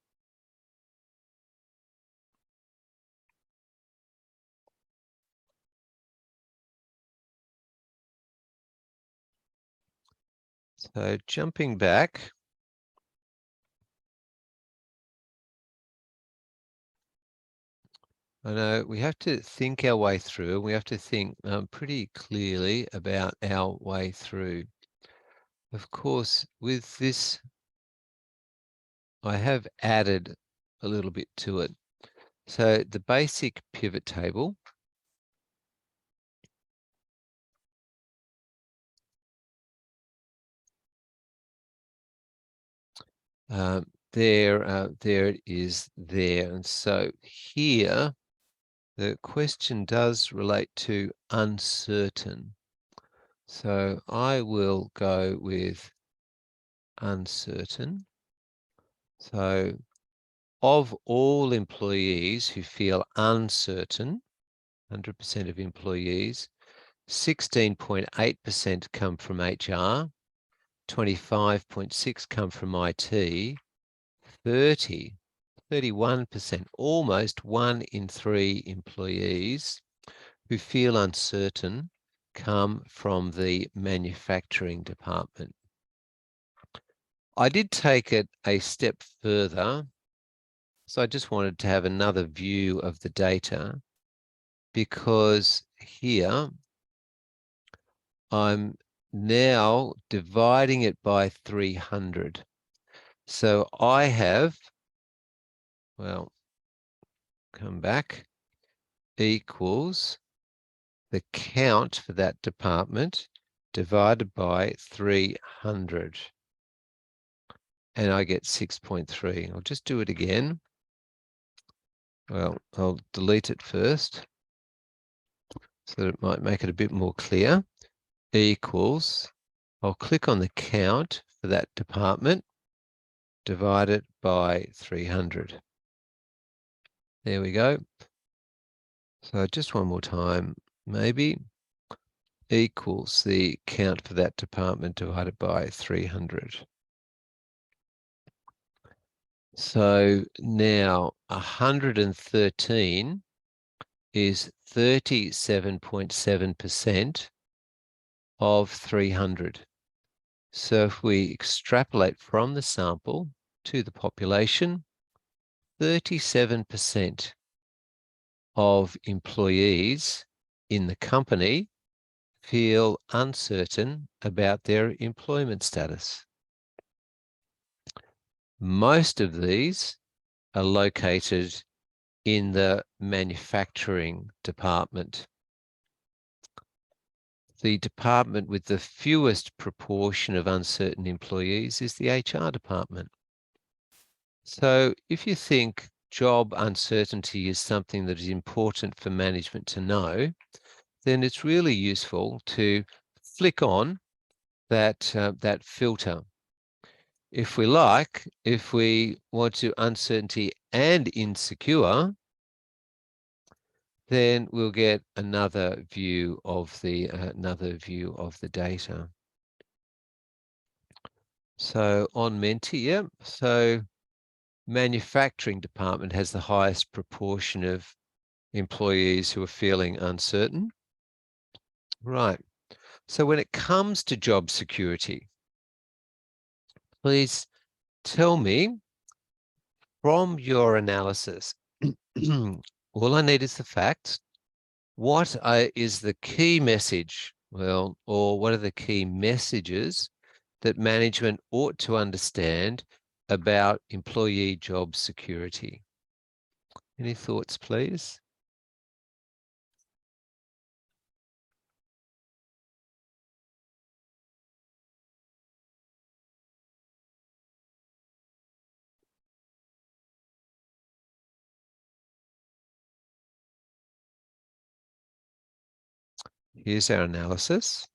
Speaker 1: So jumping back, I know we have to think our way through. We have to think pretty clearly about our way through. Of course, with this, I have added a little bit to it. So the basic pivot table, there it is there. And so here, the question does relate to uncertain. So I will go with uncertain. So of all employees who feel uncertain, 100% of employees, 16.8% come from HR, 25.6% come from IT, 31%, almost 1 in 3 employees who feel uncertain come from the manufacturing department. I did take it a step further, so I just wanted to have another view of the data, because here I'm now dividing it by 300. So I have, well, come back, equals the count for that department divided by 300. And I get 6.3. I'll just do it again. Well, I'll delete it first so that it might make it a bit more clear. Equals, I'll click on the count for that department, divide it by 300. There we go. So just one more time, maybe, equals the count for that department divided by 300. So now 113 is 37.7% of 300. So if we extrapolate from the sample to the population, 37% of employees in the company feel uncertain about their employment status. Most of these are located in the manufacturing department. The department with the fewest proportion of uncertain employees is the HR department. So if you think job uncertainty is something that is important for management to know, then it's really useful to flick on that, that filter. If we like, if we want to uncertainty and insecure, then we'll get another view of the data. So on Menti, yeah. So manufacturing department has the highest proportion of employees who are feeling uncertain. Right. So when it comes to job security, please tell me from your analysis, all I need is the facts. What is the key message? Well, or what are the key messages that management ought to understand about employee job security? Any thoughts, please? Here's our analysis.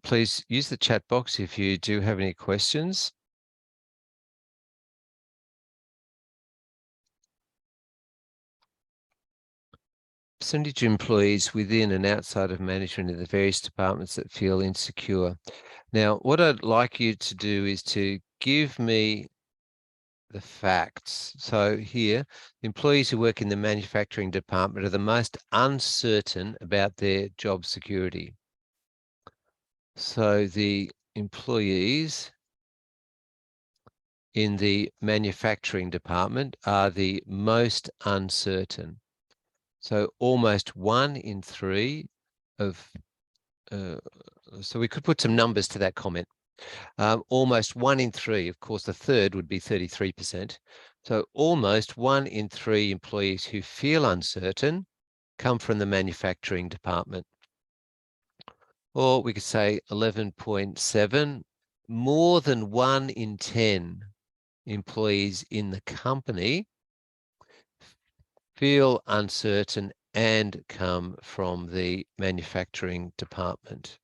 Speaker 1: Please use the chat box if you do have any questions. Percentage of employees within and outside of management in the various departments that feel insecure. Now, what I'd like you to do is to give me the facts. So here, employees who work in the manufacturing department are the most uncertain about their job security. So the employees in the manufacturing department are the most uncertain. So almost 1 in 3 of, so we could put some numbers to that comment. Almost 1 in 3, of course, the third would be 33%. So almost 1 in 3 employees who feel uncertain come from the manufacturing department. Or we could say 11.7, more than 1 in 10 employees in the company feel uncertain and come from the manufacturing department.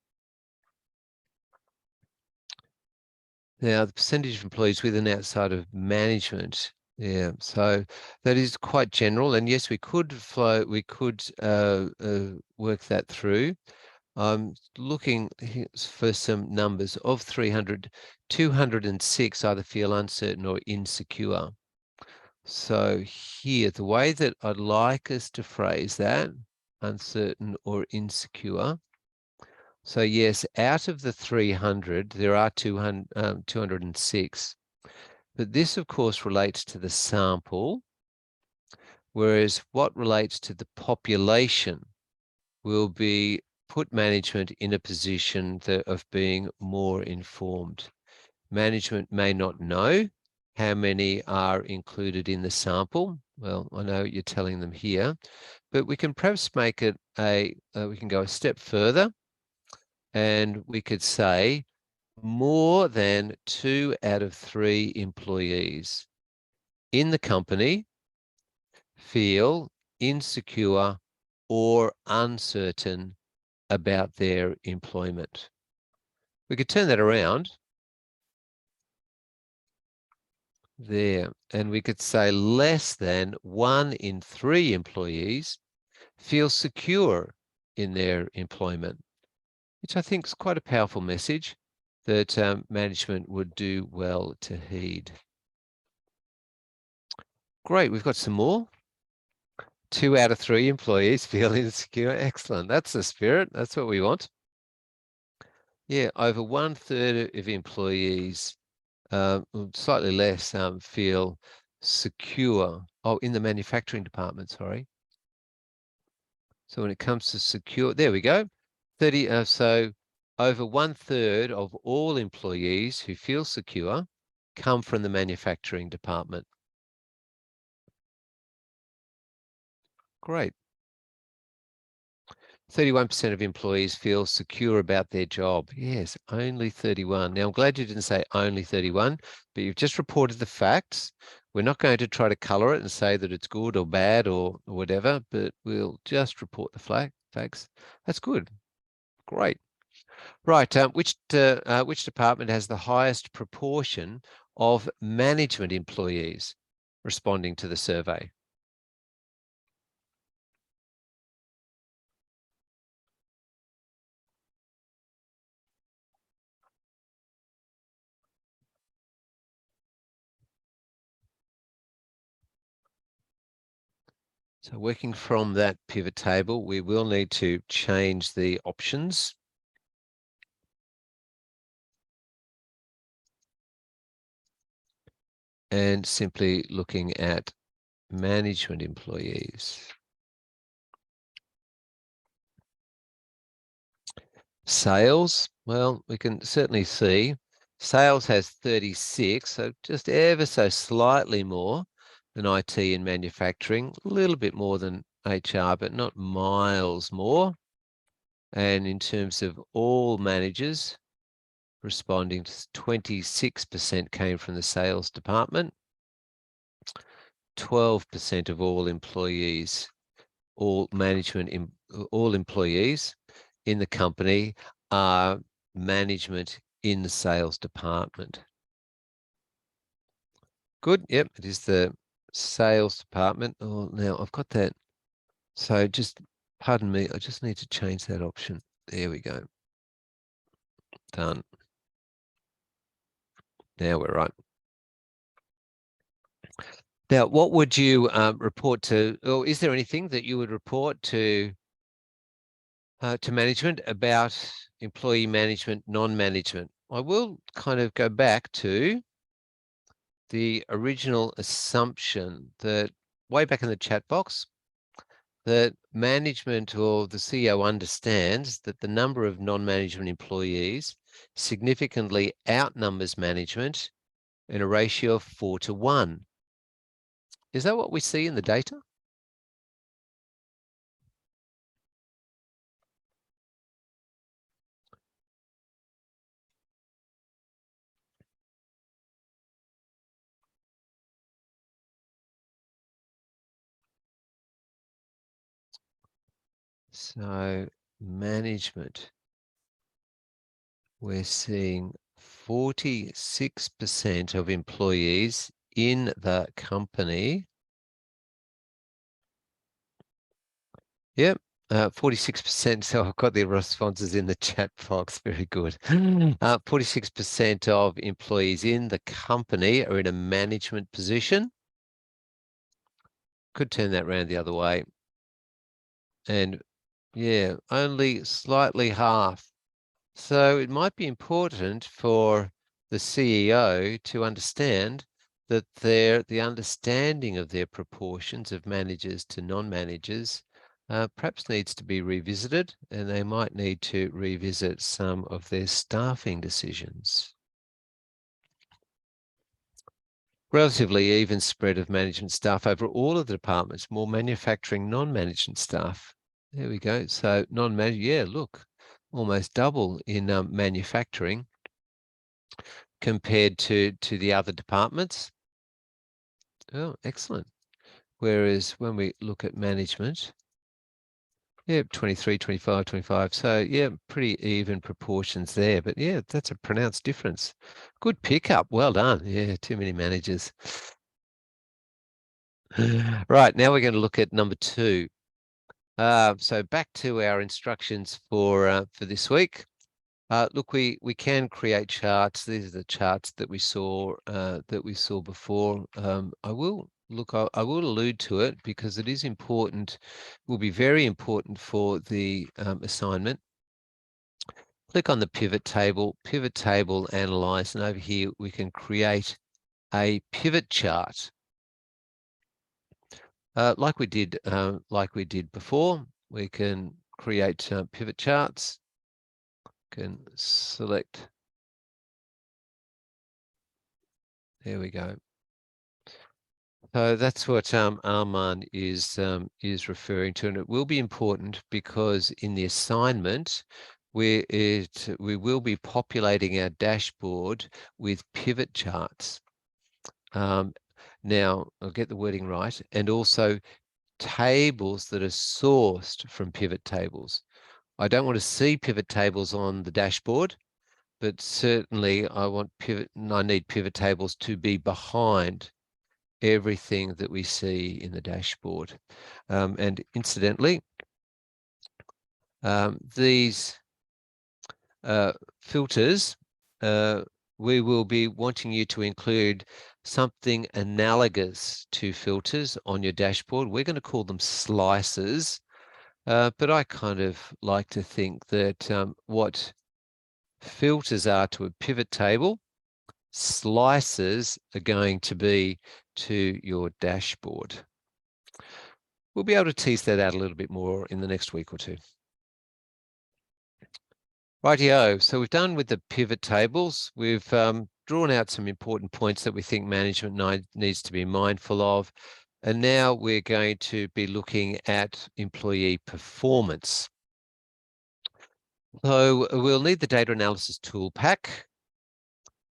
Speaker 1: Now, the percentage of employees with and outside of management, yeah, so that is quite general. And yes, we could work that through. I'm looking for some numbers of 300, 206 either feel uncertain or insecure. So here, the way that I'd like us to phrase that, uncertain or insecure. So yes, out of the 300, there are 206. But this, of course, relates to the sample, whereas what relates to the population will be put management in a position of being more informed. Management may not know how many are included in the sample. Well, I know you're telling them here, but we can perhaps make it we can go a step further, and we could say more than 2 out of 3 employees in the company feel insecure or uncertain about their employment. We could turn that around there, and we could say less than 1 in 3 employees feel secure in their employment, which I think is quite a powerful message that management would do well to heed. Great, we've got some more. 2 out of 3 employees feel insecure. Excellent. That's the spirit. That's what we want. Yeah, over 1/3 of employees, slightly less, feel secure. Oh, in the manufacturing department, sorry. So when it comes to secure, there we go. 30. So over 1/3 of all employees who feel secure come from the manufacturing department. Great. 31% of employees feel secure about their job. Yes, only 31. Now, I'm glad you didn't say only 31, but you've just reported the facts. We're not going to try to color it and say that it's good or bad or whatever, but we'll just report the facts. That's good. Great. Right. Which department has the highest proportion of management employees responding to the survey? So working from that pivot table, we will need to change the options. And simply looking at management employees. Sales, well, we can certainly see sales has 36, so just ever so slightly more than IT and manufacturing, a little bit more than HR, but not miles more. And in terms of all managers responding, 26% came from the sales department, 12% of all employees, all employees in the company are management in the sales department. Good. Yep, it is the sales department. Oh, now I've got that. So just pardon me, I just need to change that option. There we go. Done. Now we're right. Now, what would you report to, or is there anything that you would report to management about employee management, non-management? I will kind of go back to the original assumption that way back in the chat box, that management or the CEO understands that the number of non-management employees significantly outnumbers management in a ratio of 4-1. Is that what we see in the data? So management, we're seeing 46% of employees in the company. Yep, 46%. So I've got the responses in the chat box. Very good. 46% of employees in the company are in a management position. Could turn that around the other way. And yeah, only slightly half. So it might be important for the CEO to understand that the understanding of their proportions of managers to non-managers perhaps needs to be revisited, and they might need to revisit some of their staffing decisions. Relatively even spread of management staff over all of the departments, more manufacturing, non-management staff. There we go. So non-management, yeah, look, almost double in manufacturing compared to the other departments. Oh, excellent. Whereas when we look at management, yeah, 23, 25, 25. So yeah, pretty even proportions there. But yeah, that's a pronounced difference. Good pickup. Well done. Yeah, too many managers. Right, now we're going to look at number 2. So back to our instructions for this week. Look, we can create charts. These are the charts that we saw before. I will allude to it because it is important. Will be very important for the assignment. Click on the pivot table, analyze, and over here we can create a pivot chart. Like we did before, we can create pivot charts. Can select. There we go. So that's what Armand is referring to, and it will be important because in the assignment, we will be populating our dashboard with pivot charts. Now, I'll get the wording right, and also tables that are sourced from pivot tables. I don't want to see pivot tables on the dashboard, but certainly I need pivot tables to be behind everything that we see in the dashboard. And incidentally, these filters, we will be wanting you to include something analogous to filters on your dashboard. We're going to call them slices, but I kind of like to think that what filters are to a pivot table, slices are going to be to your dashboard. We'll be able to tease that out a little bit more in the next week or two. Rightio, so we've done with the pivot tables. We've drawn out some important points that we think management needs to be mindful of. And now we're going to be looking at employee performance. So we'll need the data analysis tool pack.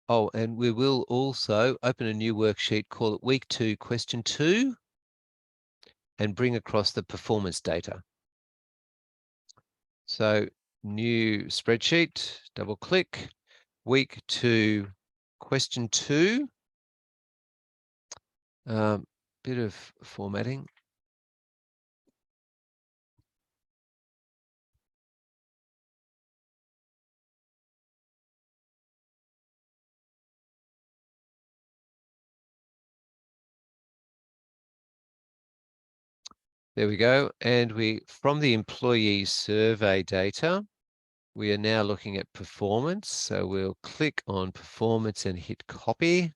Speaker 1: Oh, and we will also open a new worksheet, call it week 2, question 2, and bring across the performance data. So new spreadsheet, double click, week 2, question 2. Bit of formatting. There we go. And from the employee survey data, we are now looking at performance. So we'll click on performance and hit copy.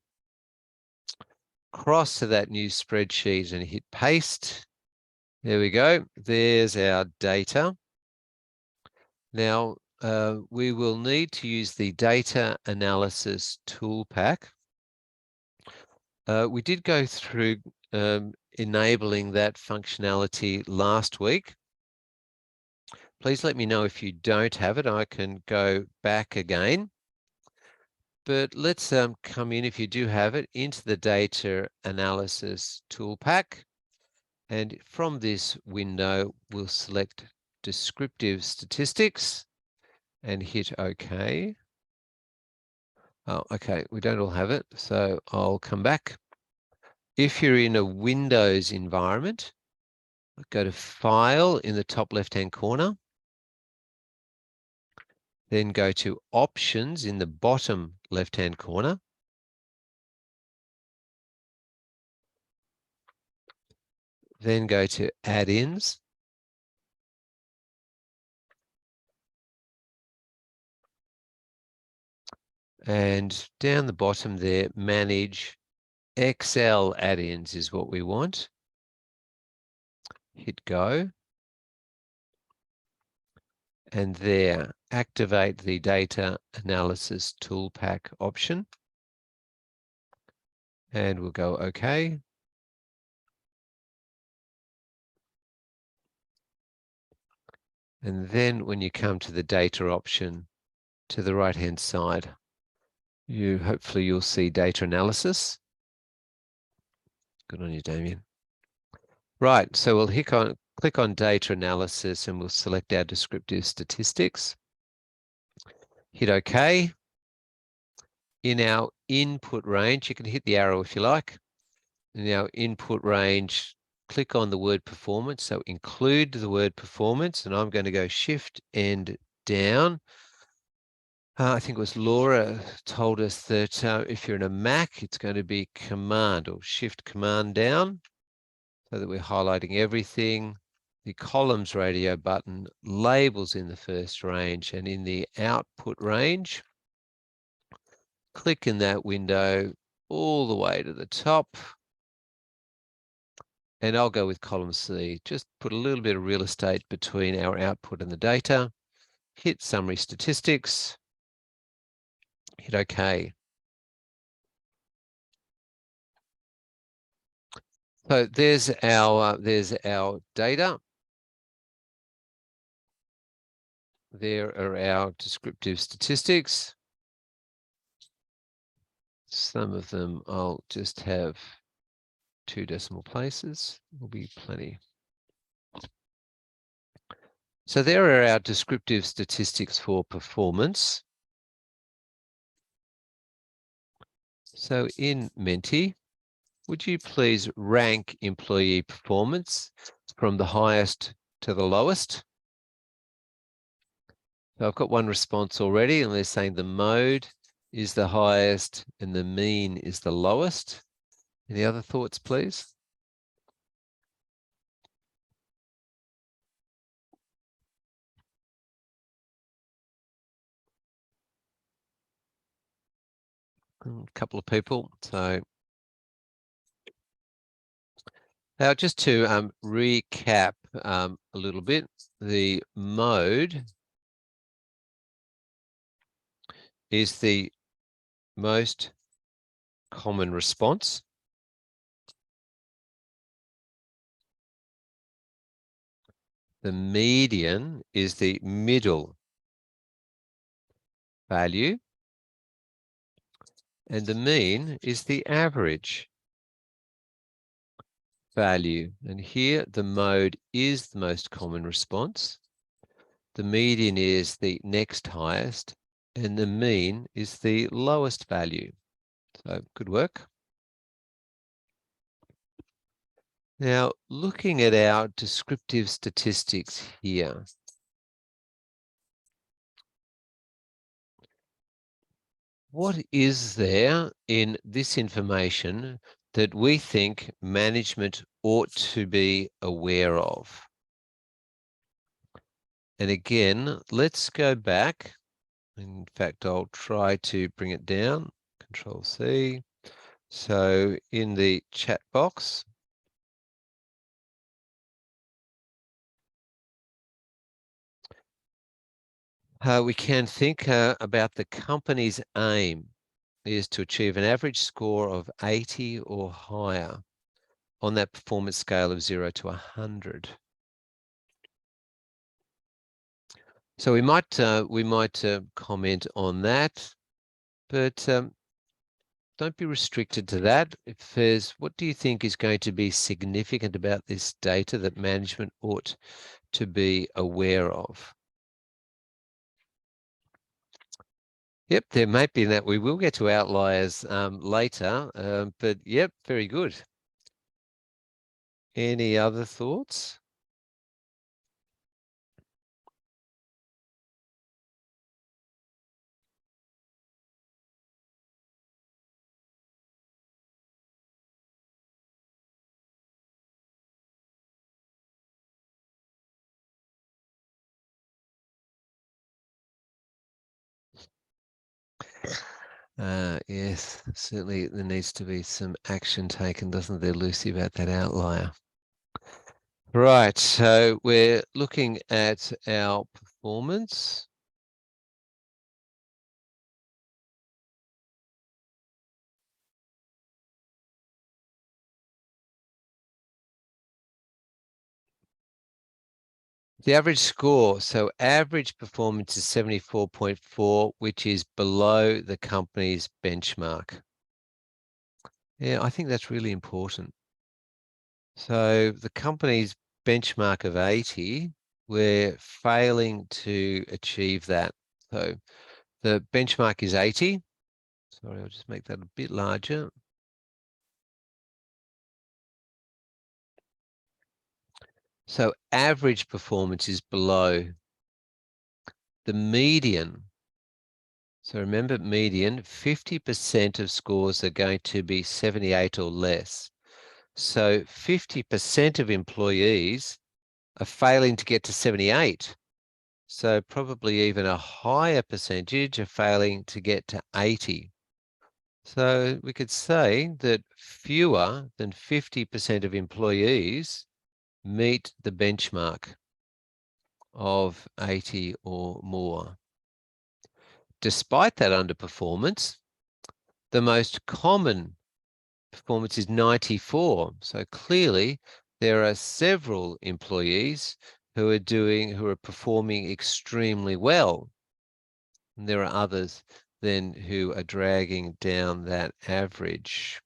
Speaker 1: Cross to that new spreadsheet and hit paste. There we go. There's our data. Now, we will need to use the data analysis tool pack. We did go through enabling that functionality last week. Please let me know if you don't have it. I can go back again. But let's come in, if you do have it, into the data analysis tool pack. And from this window, we'll select descriptive statistics and hit OK. Oh, okay, we don't all have it, so I'll come back. If you're in a Windows environment, go to File in the top left-hand corner, then go to Options in the bottom left-hand corner, then go to Add-ins, and down the bottom there, Manage Excel add-ins is what we want. Hit Go. And there, activate the data analysis tool pack option. And we'll go OK. And then when you come to the data option to the right-hand side, hopefully you'll see data analysis. Good on you, Damien. Right, so we'll click on data analysis and we'll select our descriptive statistics. Hit OK. In our input range, you can hit the arrow if you like. In our input range, click on the word performance. So include the word performance, and I'm going to go shift and down. I think it was Laura told us that if you're in a Mac, it's going to be Command or Shift Command down, so that we're highlighting everything. The columns radio button, labels in the first range, and in the output range, click in that window all the way to the top. And I'll go with column C. Just put a little bit of real estate between our output and the data. Hit summary statistics. Hit OK. So there's our data. There are our descriptive statistics. Some of them I'll just have 2 decimal places. Will be plenty. So there are our descriptive statistics for performance. So in Menti, would you please rank employee performance from the highest to the lowest? So I've got one response already, and they're saying the mode is the highest and the mean is the lowest. Any other thoughts, please? A couple of people. So now just to recap a little bit, the mode is the most common response. The median is the middle value, and the mean is the average value. And here the mode is the most common response. The median is the next highest, and the mean is the lowest value. So good work. Now, looking at our descriptive statistics here, what is there in this information that we think management ought to be aware of? And again, let's go back. In fact, I'll try to bring it down. Control C. So in the chat box, we can think about the company's aim is to achieve an average score of 80 or higher on that performance scale of 0 to 100. So we might comment on that, but don't be restricted to that. If there's, what do you think is going to be significant about this data that management ought to be aware of? Yep, there might be that. We will get to outliers later, but yep, very good. Any other thoughts? Yes, certainly there needs to be some action taken, doesn't there, Lucy, about that outlier? Right, so we're looking at our performance. The average score, so average performance is 74.4, which is below the company's benchmark. Yeah, I think that's really important. So the company's benchmark of 80, we're failing to achieve that. So the benchmark is 80. Sorry, I'll just make that a bit larger. So average performance is below the median. So remember median, 50% of scores are going to be 78 or less. So 50% of employees are failing to get to 78. So probably even a higher percentage are failing to get to 80. So we could say that fewer than 50% of employees meet the benchmark of 80 or more. Despite that underperformance, the most common performance is 94. So clearly there are several employees who are performing extremely well. And there are others then who are dragging down that average.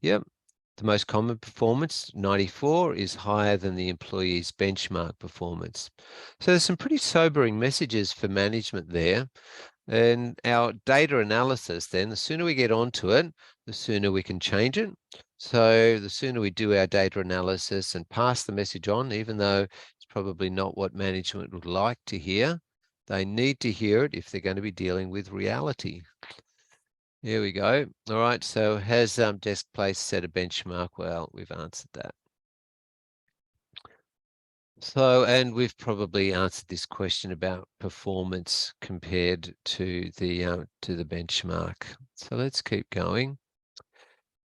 Speaker 1: Yep. The most common performance, 94, is higher than the employee's benchmark performance. So there's some pretty sobering messages for management there. And our data analysis then, the sooner we get onto it, the sooner we can change it. So the sooner we do our data analysis and pass the message on, even though it's probably not what management would like to hear, they need to hear it if they're going to be dealing with reality. Here we go. All right, so has Desk Place set a benchmark? Well, we've answered that. So, and we've probably answered this question about performance compared to the benchmark. So let's keep going.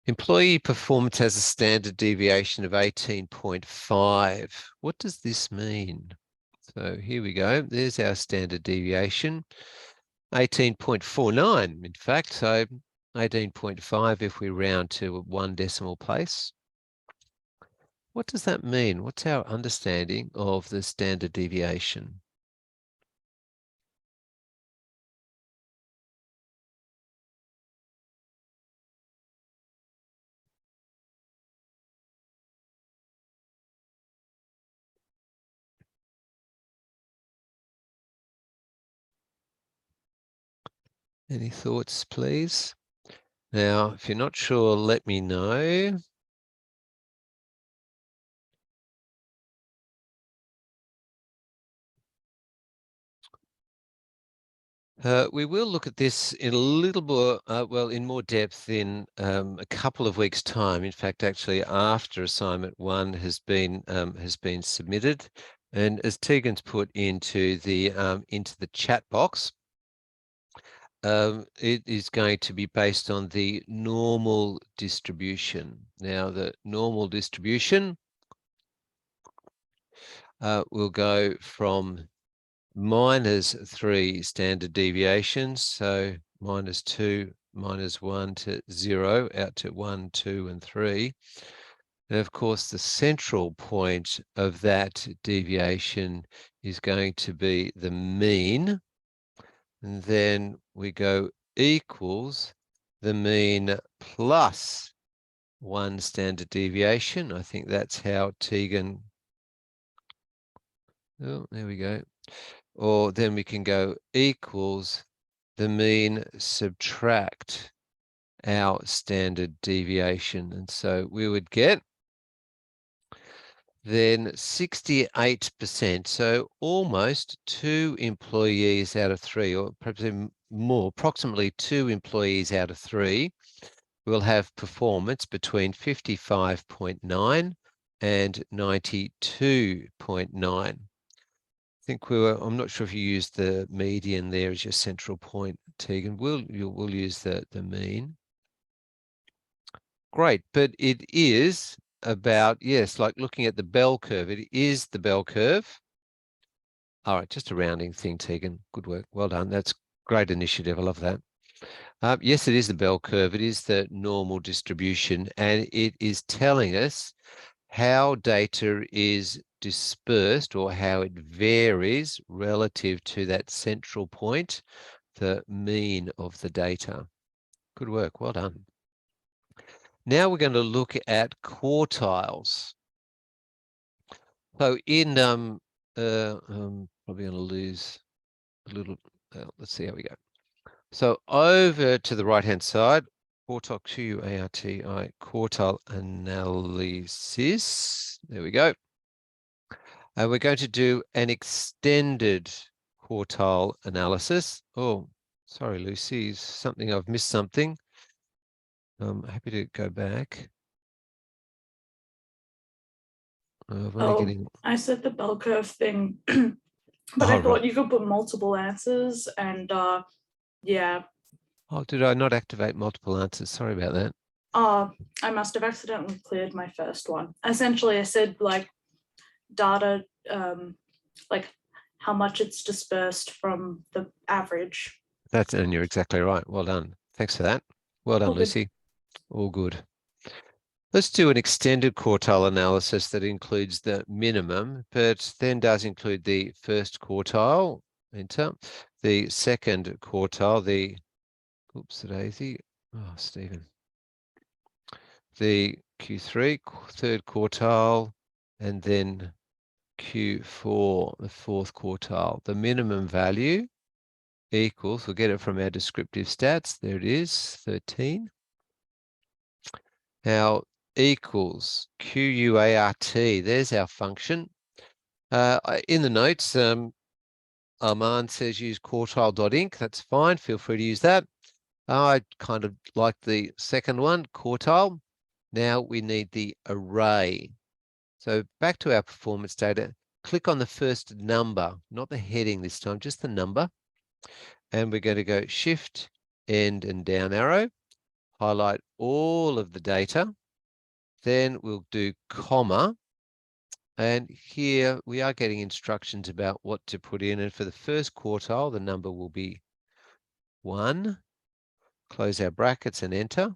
Speaker 1: Employee performance has a standard deviation of 18.5. What does this mean? So here we go. There's our standard deviation, 18.49. In fact, so 18.5 if we round to 1 decimal place. What does that mean? What's our understanding of the standard deviation? Any thoughts, please? Now, if you're not sure, let me know. We will look at this in a little more, in more depth in a couple of weeks' time. In fact, actually, after assignment 1 has been submitted, and as Tegan's put into the chat box, it is going to be based on the normal distribution. Now, the normal distribution will go from -3 standard deviations, so -2, -1 to 0, out to 1, 2, and 3. And of course, the central point of that deviation is going to be the mean. And then we go equals the mean plus 1 standard deviation. I think that's how Tegan, oh, there we go. Or then we can go equals the mean subtract our standard deviation. And so we would get then 68%. So almost 2 employees out of 3, or perhaps even more, approximately 2 employees out of 3 will have performance between 55.9 and 92.9. I'm not sure if you used the median there as your central point, Tegan. We'll use the mean. Great, but it is about, yes, like looking at the bell curve. It is the bell curve. All right, just a rounding thing, Tegan. Good work. Well done. That's great initiative. I love that. Yes, it is the bell curve. It is the normal distribution, and it is telling us how data is dispersed or how it varies relative to that central point, the mean of the data. Good work. Well done. Now we're going to look at quartiles. So in probably going to lose a little. Let's see how we go. So over to the right-hand side, quartile, Q-A-R-T-I, quartile analysis. There we go. And we're going to do an extended quartile analysis. Oh, sorry, Lucy, I've missed something. I'm happy to go back.
Speaker 2: I said the bell curve thing, but I thought you could put multiple answers, and yeah.
Speaker 1: Oh, did I not activate multiple answers? Sorry about that.
Speaker 2: I must have accidentally cleared my first one. Essentially, I said like data, like how much it's dispersed from the average.
Speaker 1: And you're exactly right. Well done. Thanks for that. Well done, Lucy. All good. Let's do an extended quartile analysis that includes the minimum, but then does include the first quartile, enter, the second quartile, the, oops, daisy, oh, Stephen, the Q3, third quartile, and then Q4, the fourth quartile. The minimum value equals, we'll get it from our descriptive stats, there it is, 13. Now, equals QUART, there's our function. In the notes, Armand says use quartile.inc, that's fine, feel free to use that. I kind of like the second one, quartile. Now we need the array. So back to our performance data, click on the first number, not the heading this time, just the number. And we're going to go shift, end, and down arrow, highlight all of the data. Then we'll do comma. And here we are getting instructions about what to put in. And for the first quartile, the number will be 1. Close our brackets and enter.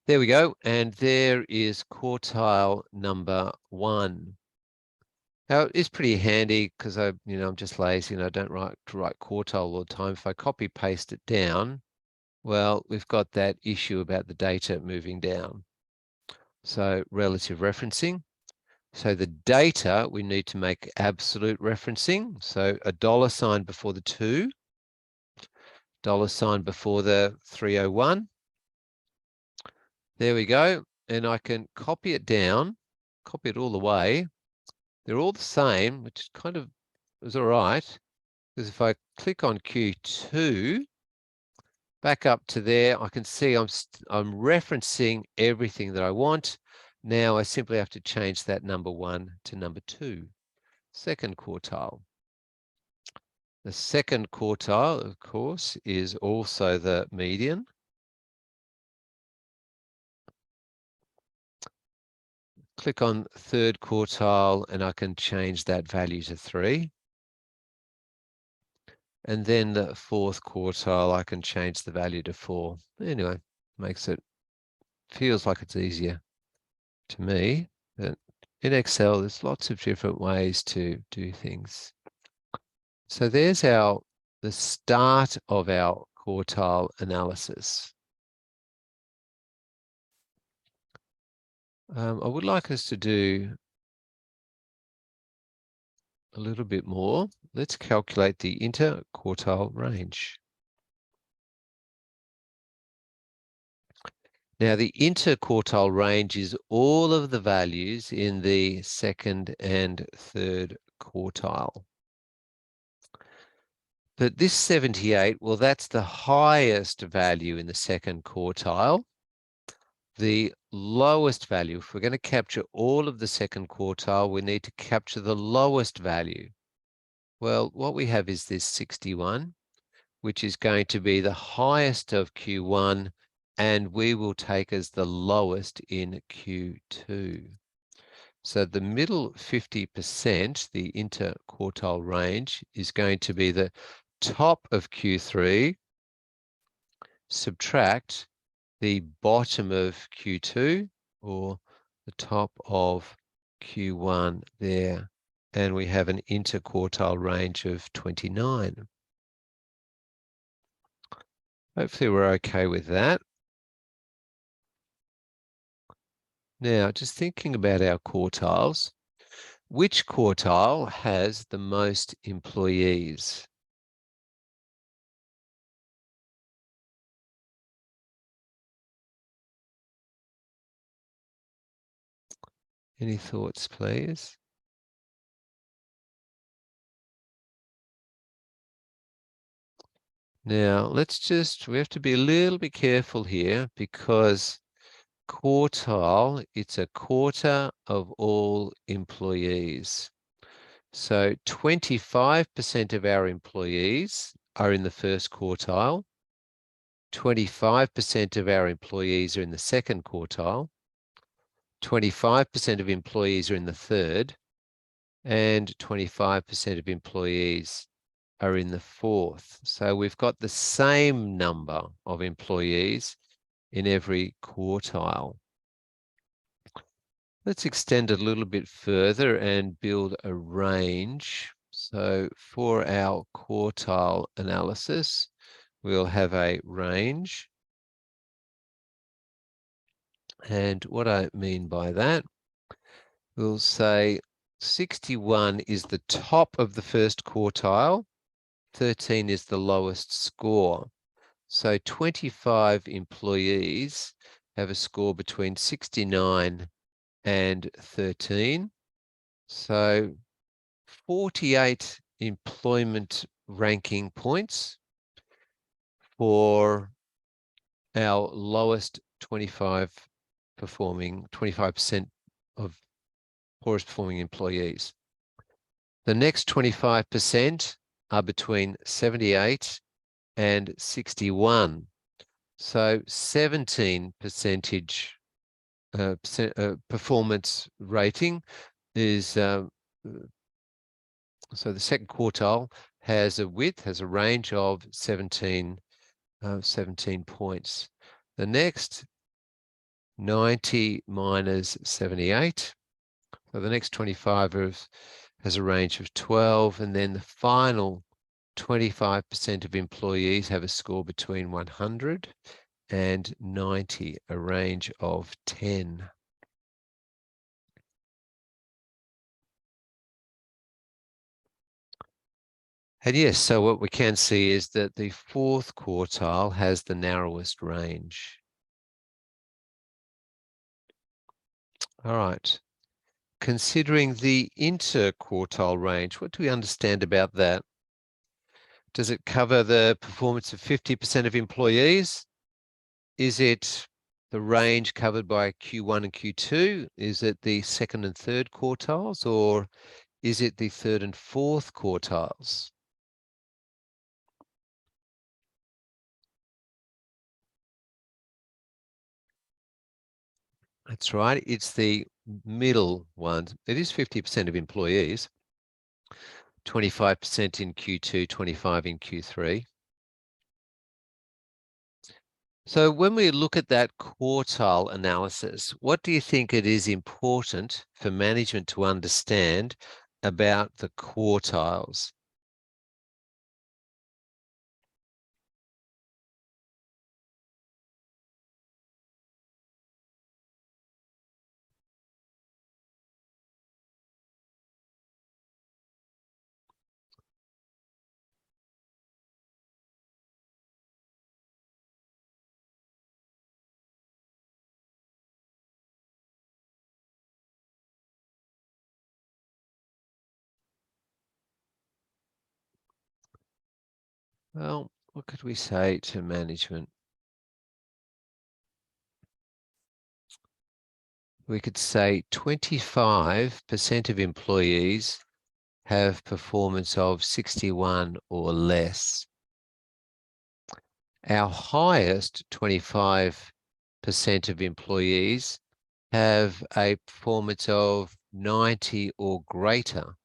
Speaker 1: There we go. And there is quartile number 1. Now it's pretty handy because I'm just lazy and I don't write quartile all the time. If I copy paste it down, well, we've got that issue about the data moving down. So relative referencing. So the data, we need to make absolute referencing. So a $sign before the 2, $sign before the 301. There we go. And I can copy it down, copy it all the way. They're all the same, which kind of is all right. Because if I click on Q2, back up to there, I can see I'm referencing everything that I want. Now I simply have to change that number 1 to number 2, second quartile. The second quartile, of course, is also the median. Click on third quartile and I can change that value to 3. And then the fourth quartile, I can change the value to 4. Anyway, feels like it's easier to me. But in Excel, there's lots of different ways to do things. So there's the start of our quartile analysis. I would like us to do a little bit more. Let's calculate the interquartile range. Now, the interquartile range is all of the values in the second and third quartile. But this 78, well, that's the highest value in the second quartile. The lowest value, if we're going to capture all of the second quartile, we need to capture the lowest value. Well, what we have is this 61, which is going to be the highest of Q1, and we will take as the lowest in Q2. So the middle 50%, the interquartile range, is going to be the top of Q3, subtract the bottom of Q2, or the top of Q1 there, and we have an interquartile range of 29. Hopefully we're okay with that. Now, just thinking about our quartiles, which quartile has the most employees? Any thoughts, please? Now, we have to be a little bit careful here because quartile, it's a quarter of all employees. So 25% of our employees are in the first quartile, 25% of our employees are in the second quartile, 25% of employees are in the third, and 25% of employees are in the fourth. So we've got the same number of employees in every quartile. Let's extend a little bit further and build a range. So for our quartile analysis, we'll have a range. And what I mean by that, we'll say 61 is the top of the first quartile, 13 is the lowest score. So 25 employees have a score between 69 and 13. So 48 employment ranking points for our lowest 25% of poorest performing employees. The next 25% are between 78 and 61. So 17 percentage performance rating is, so the second quartile has a range of 17 points. The next 90 minus 78. So the next 25 has a range of 12, and then the final 25% of employees have a score between 100 and 90, a range of 10. And yes, so what we can see is that the fourth quartile has the narrowest range. All right. Considering the interquartile range, what do we understand about that? Does it cover the performance of 50% of employees? Is it the range covered by Q1 and Q2? Is it the second and third quartiles, or is it the third and fourth quartiles? That's right, it's the middle one. It is 50% of employees, 25% in Q2, 25 in Q3. So when we look at that quartile analysis, what do you think it is important for management to understand about the quartiles? Well, what could we say to management? We could say 25% of employees have performance of 61 or less. Our highest 25% of employees have a performance of 90 or greater.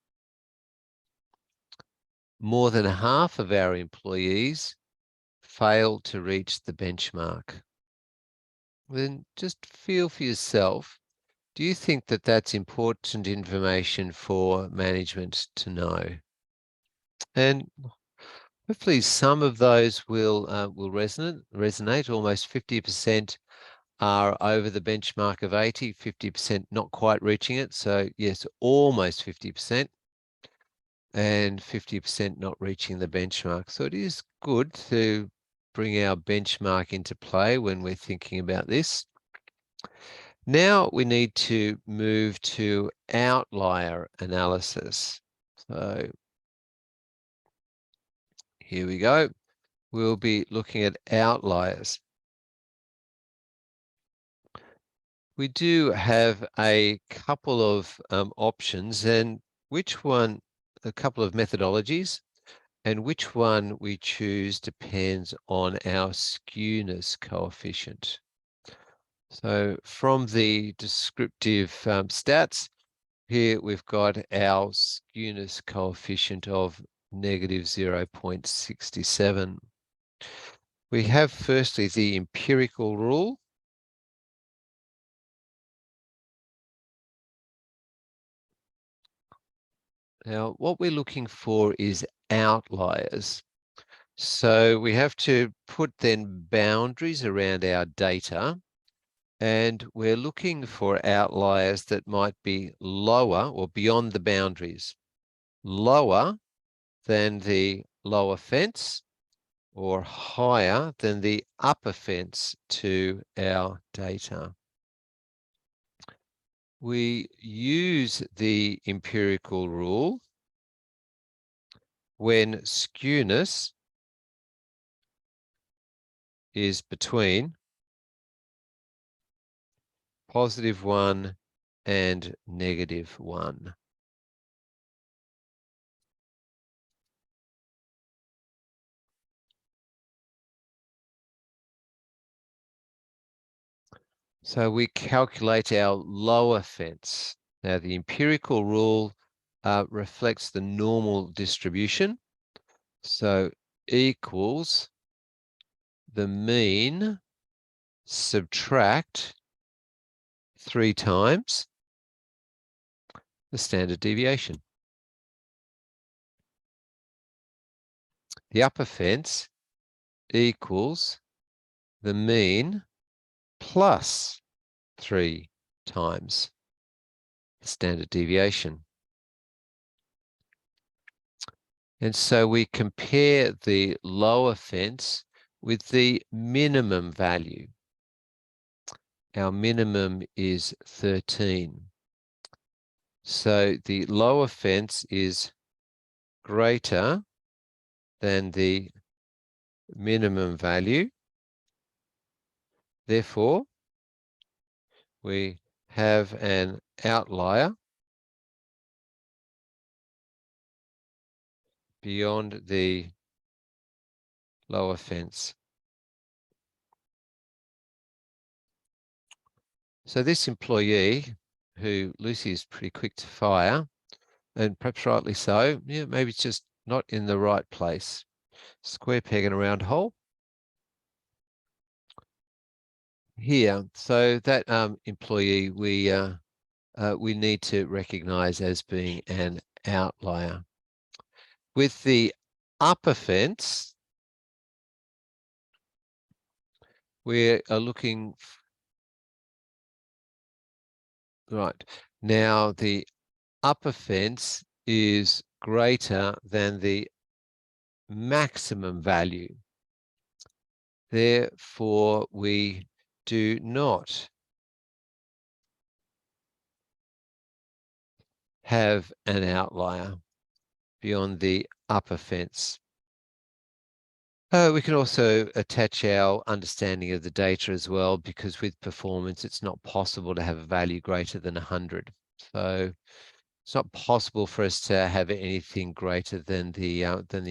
Speaker 1: More than half of our employees fail to reach the benchmark. Then just feel for yourself, do you think that that's important information for management to know? And hopefully some of those will resonate. Almost 50% are over the benchmark of 80, 50% not quite reaching it. So yes, almost 50%, and 50% not reaching the benchmark. So it is good to bring our benchmark into play when we're thinking about this. Now we need to move to outlier analysis. So here we go. We'll be looking at outliers. We do have a couple of options, and a couple of methodologies, and which one we choose depends on our skewness coefficient. So from the descriptive stats, here we've got our skewness coefficient of negative 0.67. We have firstly the empirical rule. Now, what we're looking for is outliers. So we have to put then boundaries around our data, and we're looking for outliers that might be lower or beyond the boundaries, lower than the lower fence or higher than the upper fence to our data. We use the empirical rule when skewness is between +1 and -1. So we calculate our lower fence. Now the empirical rule reflects the normal distribution. So equals the mean subtract 3 times the standard deviation. The upper fence equals the mean plus 3 times the standard deviation. And so we compare the lower fence with the minimum value. Our minimum is 13. So the lower fence is greater than the minimum value. Therefore, we have an outlier beyond the lower fence. So this employee, who Lucy is pretty quick to fire, and perhaps rightly so, yeah, maybe it's just not in the right place. Square peg in a round hole. Here, so that employee we need to recognize as being an outlier. With the upper fence, we are looking, right, now the upper fence is greater than the maximum value. Therefore, we do not have an outlier beyond the upper fence. We can also attach our understanding of the data as well, because with performance, it's not possible to have a value greater than 100. So it's not possible for us to have anything greater than the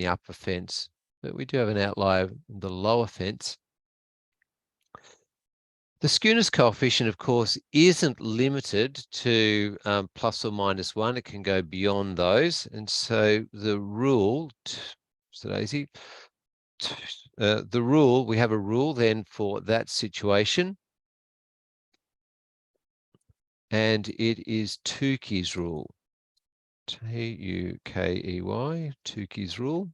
Speaker 1: upper fence, but we do have an outlier in the lower fence. The skewness coefficient, of course, isn't limited to plus or minus 1. It can go beyond those. And so the rule, so Daisy, the rule, we have a rule then for that situation. And it is Tukey's rule. Tukey, Tukey's rule.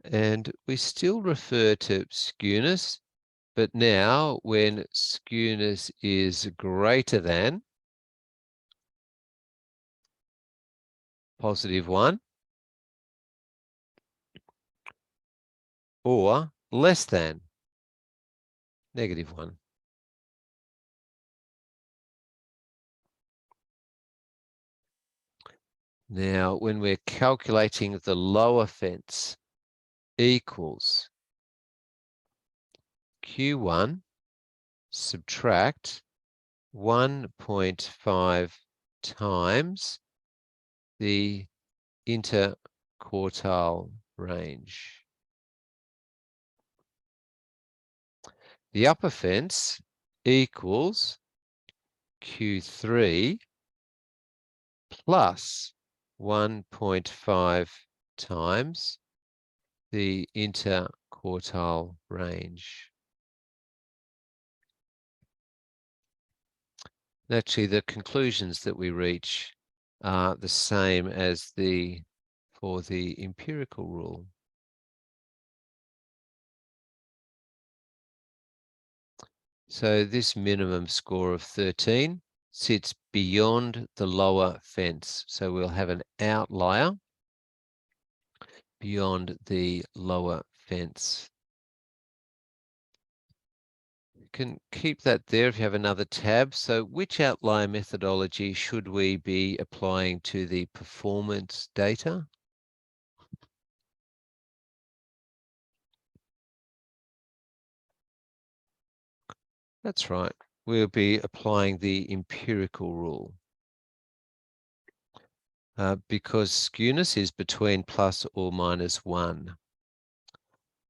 Speaker 1: And we still refer to skewness, but now when skewness is greater than +1 or less than -1. Now, when we're calculating the lower fence equals Q1 subtract 1.5 times the interquartile range. The upper fence equals Q3 plus 1.5 times the interquartile range. Actually, the conclusions that we reach are the same as for the empirical rule. So this minimum score of 13 sits beyond the lower fence. So we'll have an outlier beyond the lower fence. You can keep that there if you have another tab. So which outlier methodology should we be applying to the performance data? That's right. We'll be applying the empirical rule. Because skewness is between plus or minus 1.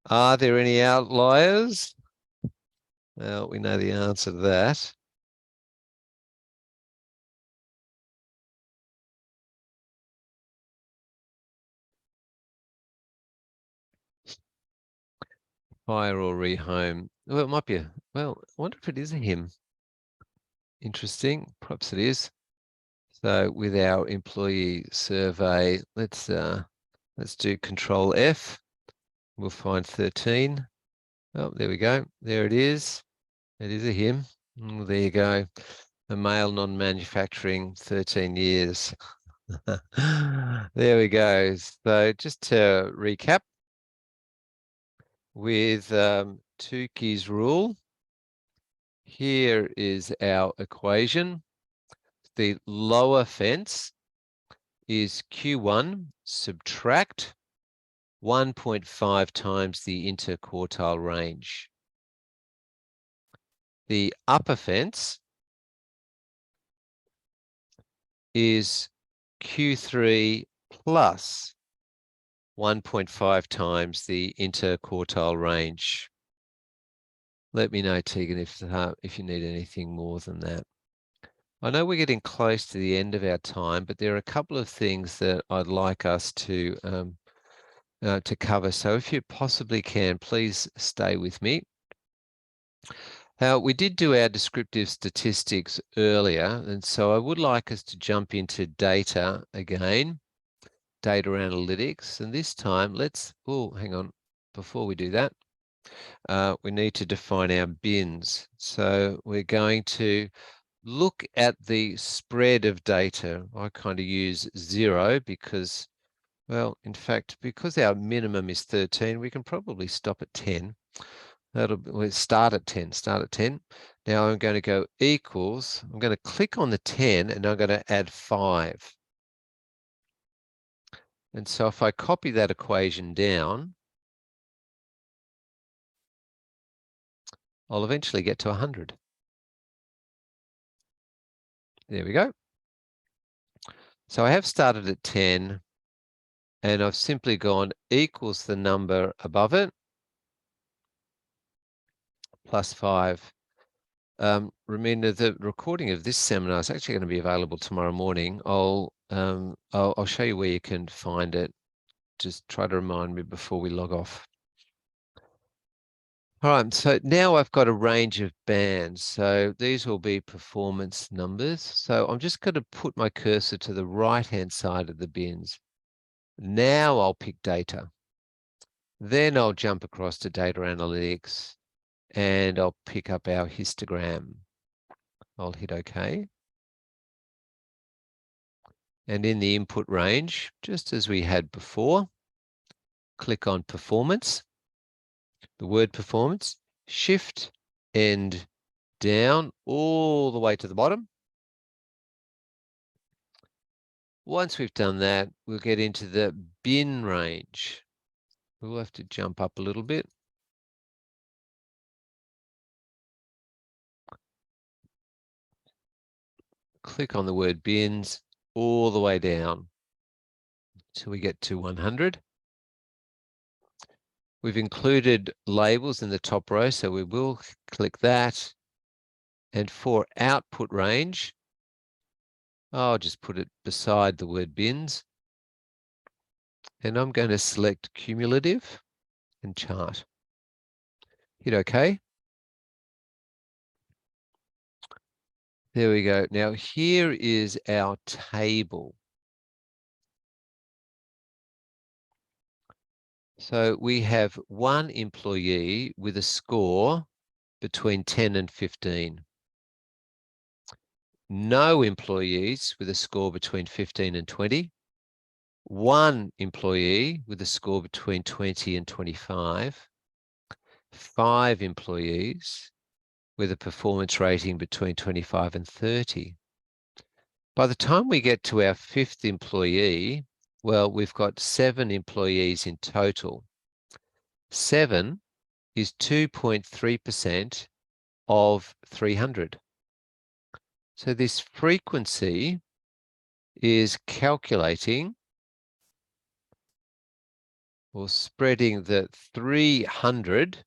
Speaker 1: Are there any outliers? Well, we know the answer to that. Fire or rehome. Well, it might be well, I wonder if it is a him. Interesting. Perhaps it is. So with our employee survey, let's do Control F. We'll find 13. Oh, there we go. There it is. It is a him. There you go. A male non-manufacturing, 13 years. There we go. So just to recap, with Tukey's rule, here is our equation. The lower fence is Q1 subtract 1.5 times the interquartile range. The upper fence is Q3 plus 1.5 times the interquartile range. Let me know, Tegan, if you need anything more than that. I know we're getting close to the end of our time, but there are a couple of things that I'd like us to cover. So if you possibly can, please stay with me. We did do our descriptive statistics earlier, and so I would like us to jump into data again, data analytics, and this time hang on, before we do that, we need to define our bins. So we're going to look at the spread of data. I kind of use 0 because, well, in fact, because our minimum is 13, we can probably stop at 10. We'll start at 10, start at 10. Now I'm going to go equals, I'm going to click on the 10 and I'm going to add 5. And so if I copy that equation down, I'll eventually get to 100. There we go. So I have started at 10 and I've simply gone equals the number above it plus 5. Remember, the recording of this seminar is actually going to be available tomorrow morning. I'll show you where you can find it. Just try to remind me before we log off. All right, so now I've got a range of bands. So these will be performance numbers. So I'm just going to put my cursor to the right-hand side of the bins. Now I'll pick data. Then I'll jump across to data analytics and I'll pick up our histogram. I'll hit OK. And in the input range, just as we had before, click on performance, the word performance, shift and down all the way to the bottom. Once we've done that, we'll get into the bin range. We'll have to jump up a little bit. Click on the word bins all the way down till we get to 100. We've included labels in the top row, so we will click that. And for output range, I'll just put it beside the word bins. And I'm going to select cumulative. and chart. Hit OK. There we go. Now here is our table. So we have one employee with a score between 10 and 15. No employees with a score between 15 and 20. One employee with a score between 20 and 25. 5 employees with a performance rating between 25 and 30. By the time we get to our 5th employee, well, we've got 7 employees in total. 7 is 2.3% of 300. So this frequency is calculating or spreading the 300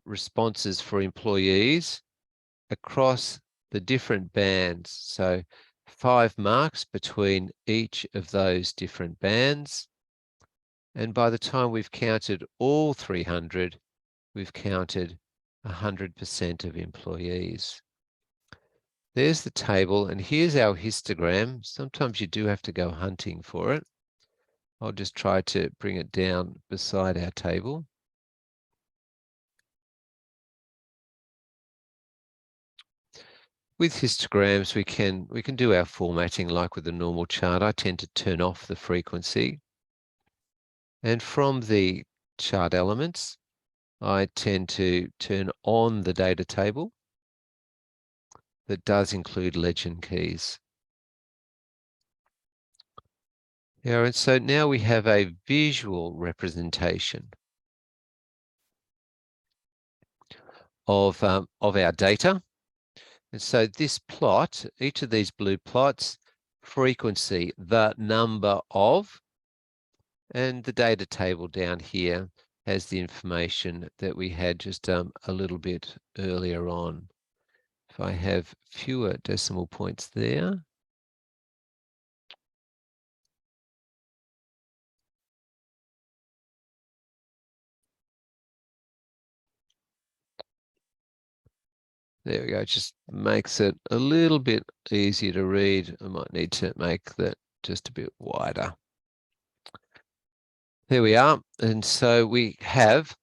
Speaker 1: responses for employees across the different bands. So 5 marks between each of those different bands. And by the time we've counted all 300, we've counted 100% of employees. There's the table, and here's our histogram. Sometimes you do have to go hunting for it. I'll just try to bring it down beside our table. With histograms, we can do our formatting like with a normal chart. I tend to turn off the frequency. And from the chart elements, I tend to turn on the data table that does include legend keys. Yeah, and so now we have a visual representation of our data. And so this plot, each of these blue plots, frequency, the number of, and the data table down here has the information that we had just a little bit earlier on. If I have fewer decimal points there, there we go. It just makes it a little bit easier to read. I might need to make that just a bit wider. There we are. And so we have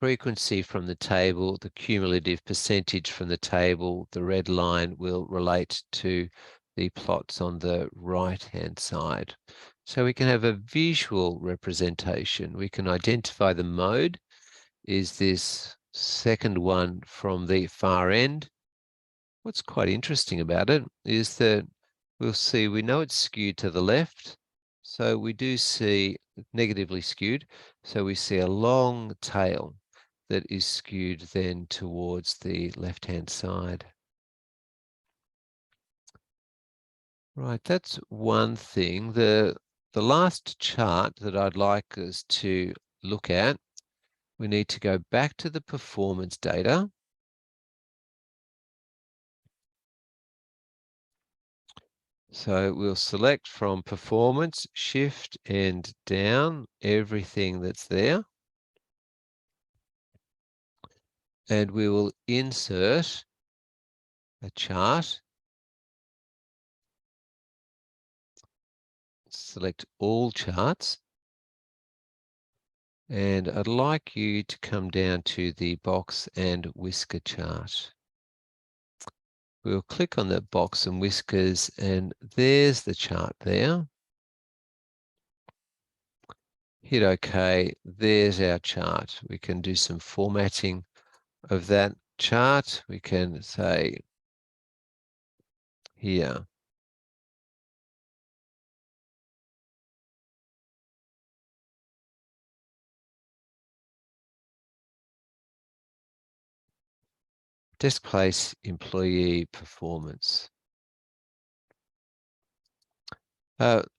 Speaker 1: frequency from the table, the cumulative percentage from the table. The red line will relate to the plots on the right-hand side. So we can have a visual representation. We can identify the mode. Is this second one from the far end? What's quite interesting about it is that we'll see, we know it's skewed to the left. So we do see negatively skewed. So we see a long tail that is skewed then towards the left-hand side. Right, that's one thing. The last chart that I'd like us to look at, we need to go back to the performance data. So we'll select from performance, shift and down everything that's there. And we will insert a chart. Select all charts. And I'd like you to come down to the box and whisker chart. We'll click on the box and whiskers, and there's the chart there. Hit OK. There's our chart. We can do some formatting of that chart. We can say here, displace employee performance.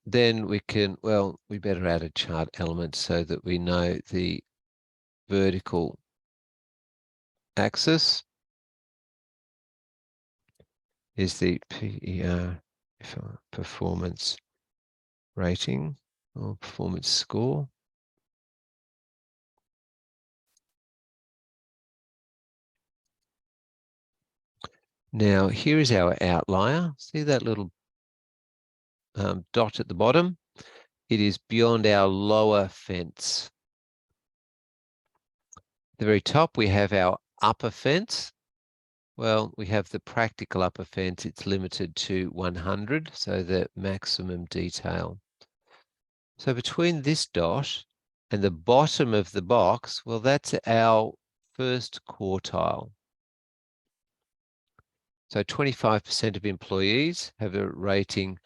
Speaker 1: Then we can, well, we better add a chart element so that we know the vertical axis is the PER performance rating or performance score. Now, here is our outlier. See that little dot at the bottom? It is beyond our lower fence. At the very top, we have our upper fence. Well, we have the practical upper fence. It's limited to 100, so the maximum detail. So between this dot and the bottom of the box, well, that's our first quartile. So 25% of employees have a rating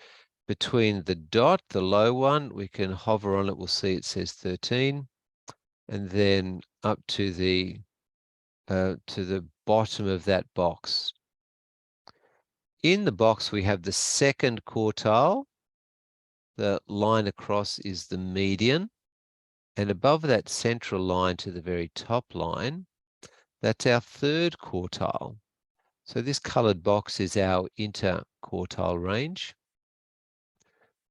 Speaker 1: between the dot, the low one, we can hover on it, we'll see it says 13, and then up to the bottom of that box. In the box, we have the second quartile. The line across is the median. And above that central line to the very top line, that's our third quartile. So this colored box is our interquartile range.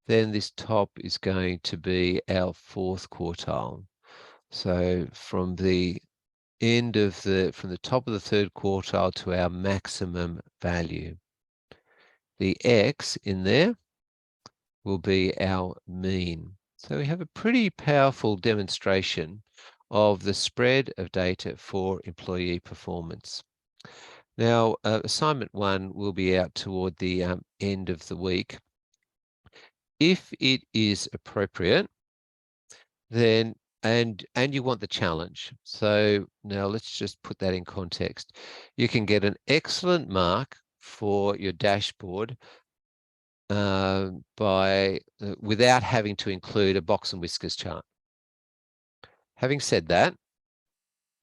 Speaker 1: Then this top is going to be our fourth quartile. So from the from the top of the third quartile to our maximum value. The X in there will be our mean. So we have a pretty powerful demonstration of the spread of data for employee performance. Now, assignment 1 will be out toward the end of the week. If it is appropriate, then and you want the challenge. So now let's just put that in context. You can get an excellent mark for your dashboard without having to include a box and whiskers chart. Having said that,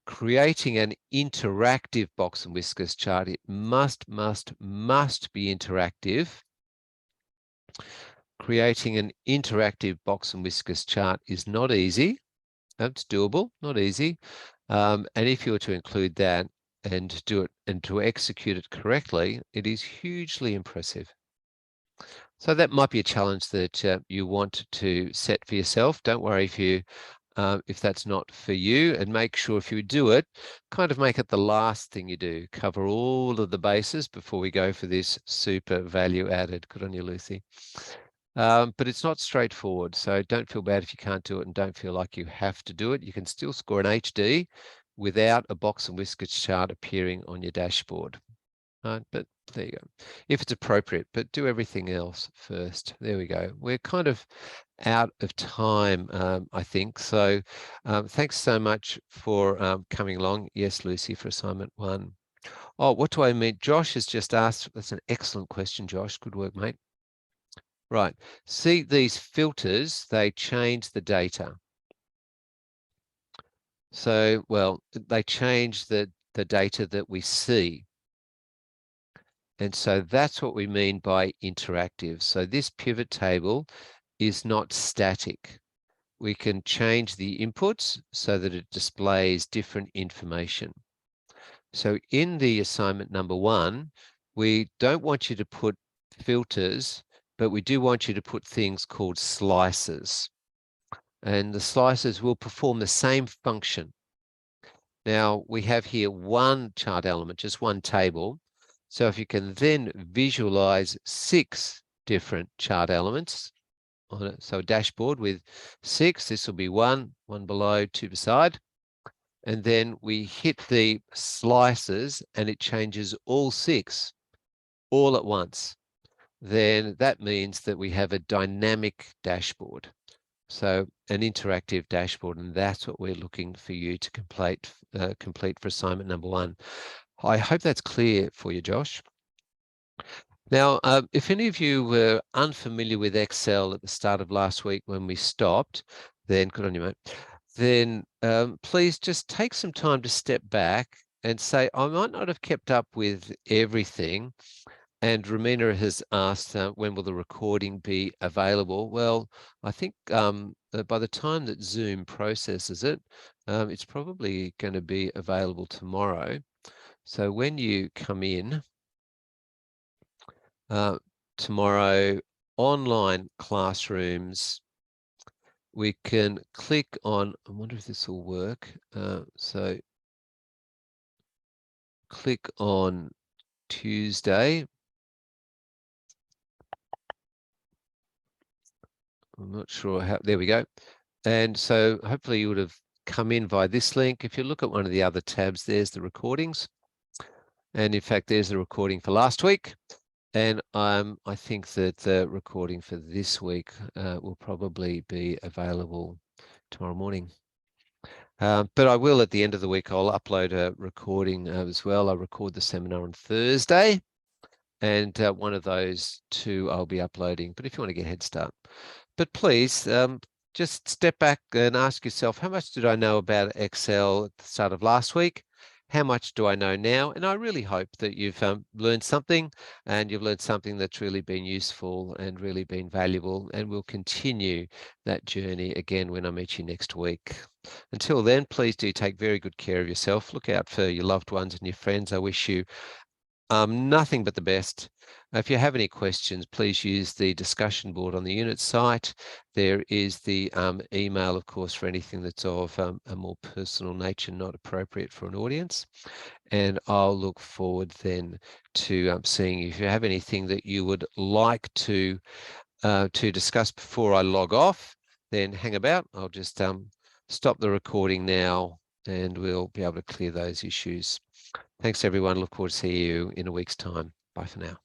Speaker 1: creating an interactive box and whiskers chart, it must be interactive. Creating an interactive box and whiskers chart is not easy. It's doable, not easy. And if you were to include that and do it and to execute it correctly, it is hugely impressive. So that might be a challenge that you want to set for yourself. Don't worry if that's not for you, and make sure if you do it, kind of make it the last thing you do. Cover all of the bases before we go for this super value added. Good on you, Lucy. But it's not straightforward, so don't feel bad if you can't do it, and don't feel like you have to do it. You can still score an HD without a box and whiskers chart appearing on your dashboard. But there you go, if it's appropriate, but do everything else first. There we go. We're kind of out of time, I think. So thanks so much for coming along. Yes, Lucy, for assignment 1. Oh, what do I mean? Josh has just asked. That's an excellent question, Josh. Good work, mate. Right. See these filters, they change the data. So, well, they change the data that we see. And so that's what we mean by interactive. So this pivot table is not static. We can change the inputs so that it displays different information. So in the assignment number 1, we don't want you to put filters, but we do want you to put things called slices. And the slices will perform the same function. Now we have here one chart element, just one table. So if you can then visualize 6 different chart elements on it, so a dashboard with 6, this will be 1 below, 2 beside, and then we hit the slices and it changes all 6 all at once. Then that means that we have a dynamic dashboard. So an interactive dashboard, and that's what we're looking for you to complete for assignment number 1. I hope that's clear for you, Josh. Now, if any of you were unfamiliar with Excel at the start of last week when we stopped, then good on you, mate. Then please just take some time to step back and say, I might not have kept up with everything. And Romina has asked, when will the recording be available? Well, I think by the time that Zoom processes it, it's probably going to be available tomorrow. So when you come in tomorrow, online classrooms, we can click on, I wonder if this will work. So click on Tuesday. I'm not sure how, there we go. And so hopefully you would have come in via this link. If you look at one of the other tabs, there's the recordings. And in fact, there's the recording for last week. And I think that the recording for this week will probably be available tomorrow morning. But I will, at the end of the week, I'll upload a recording as well. I'll record the seminar on Thursday. And one of those two I'll be uploading. But if you want to get a head start. But please, just step back and ask yourself, how much did I know about Excel at the start of last week? How much do I know now? And I really hope that you've learned something, and you've learned something that's really been useful and really been valuable, and we'll continue that journey again when I meet you next week. Until then, please do take very good care of yourself. Look out for your loved ones and your friends. I wish you nothing but the best. If you have any questions, please use the discussion board on the unit site. There is the email, of course, for anything that's of a more personal nature, not appropriate for an audience. And I'll look forward then to seeing you. If you have anything that you would like to discuss before I log off, then hang about. I'll just stop the recording now, and we'll be able to clear those issues. Thanks, everyone. Look forward to seeing you in a week's time. Bye for now.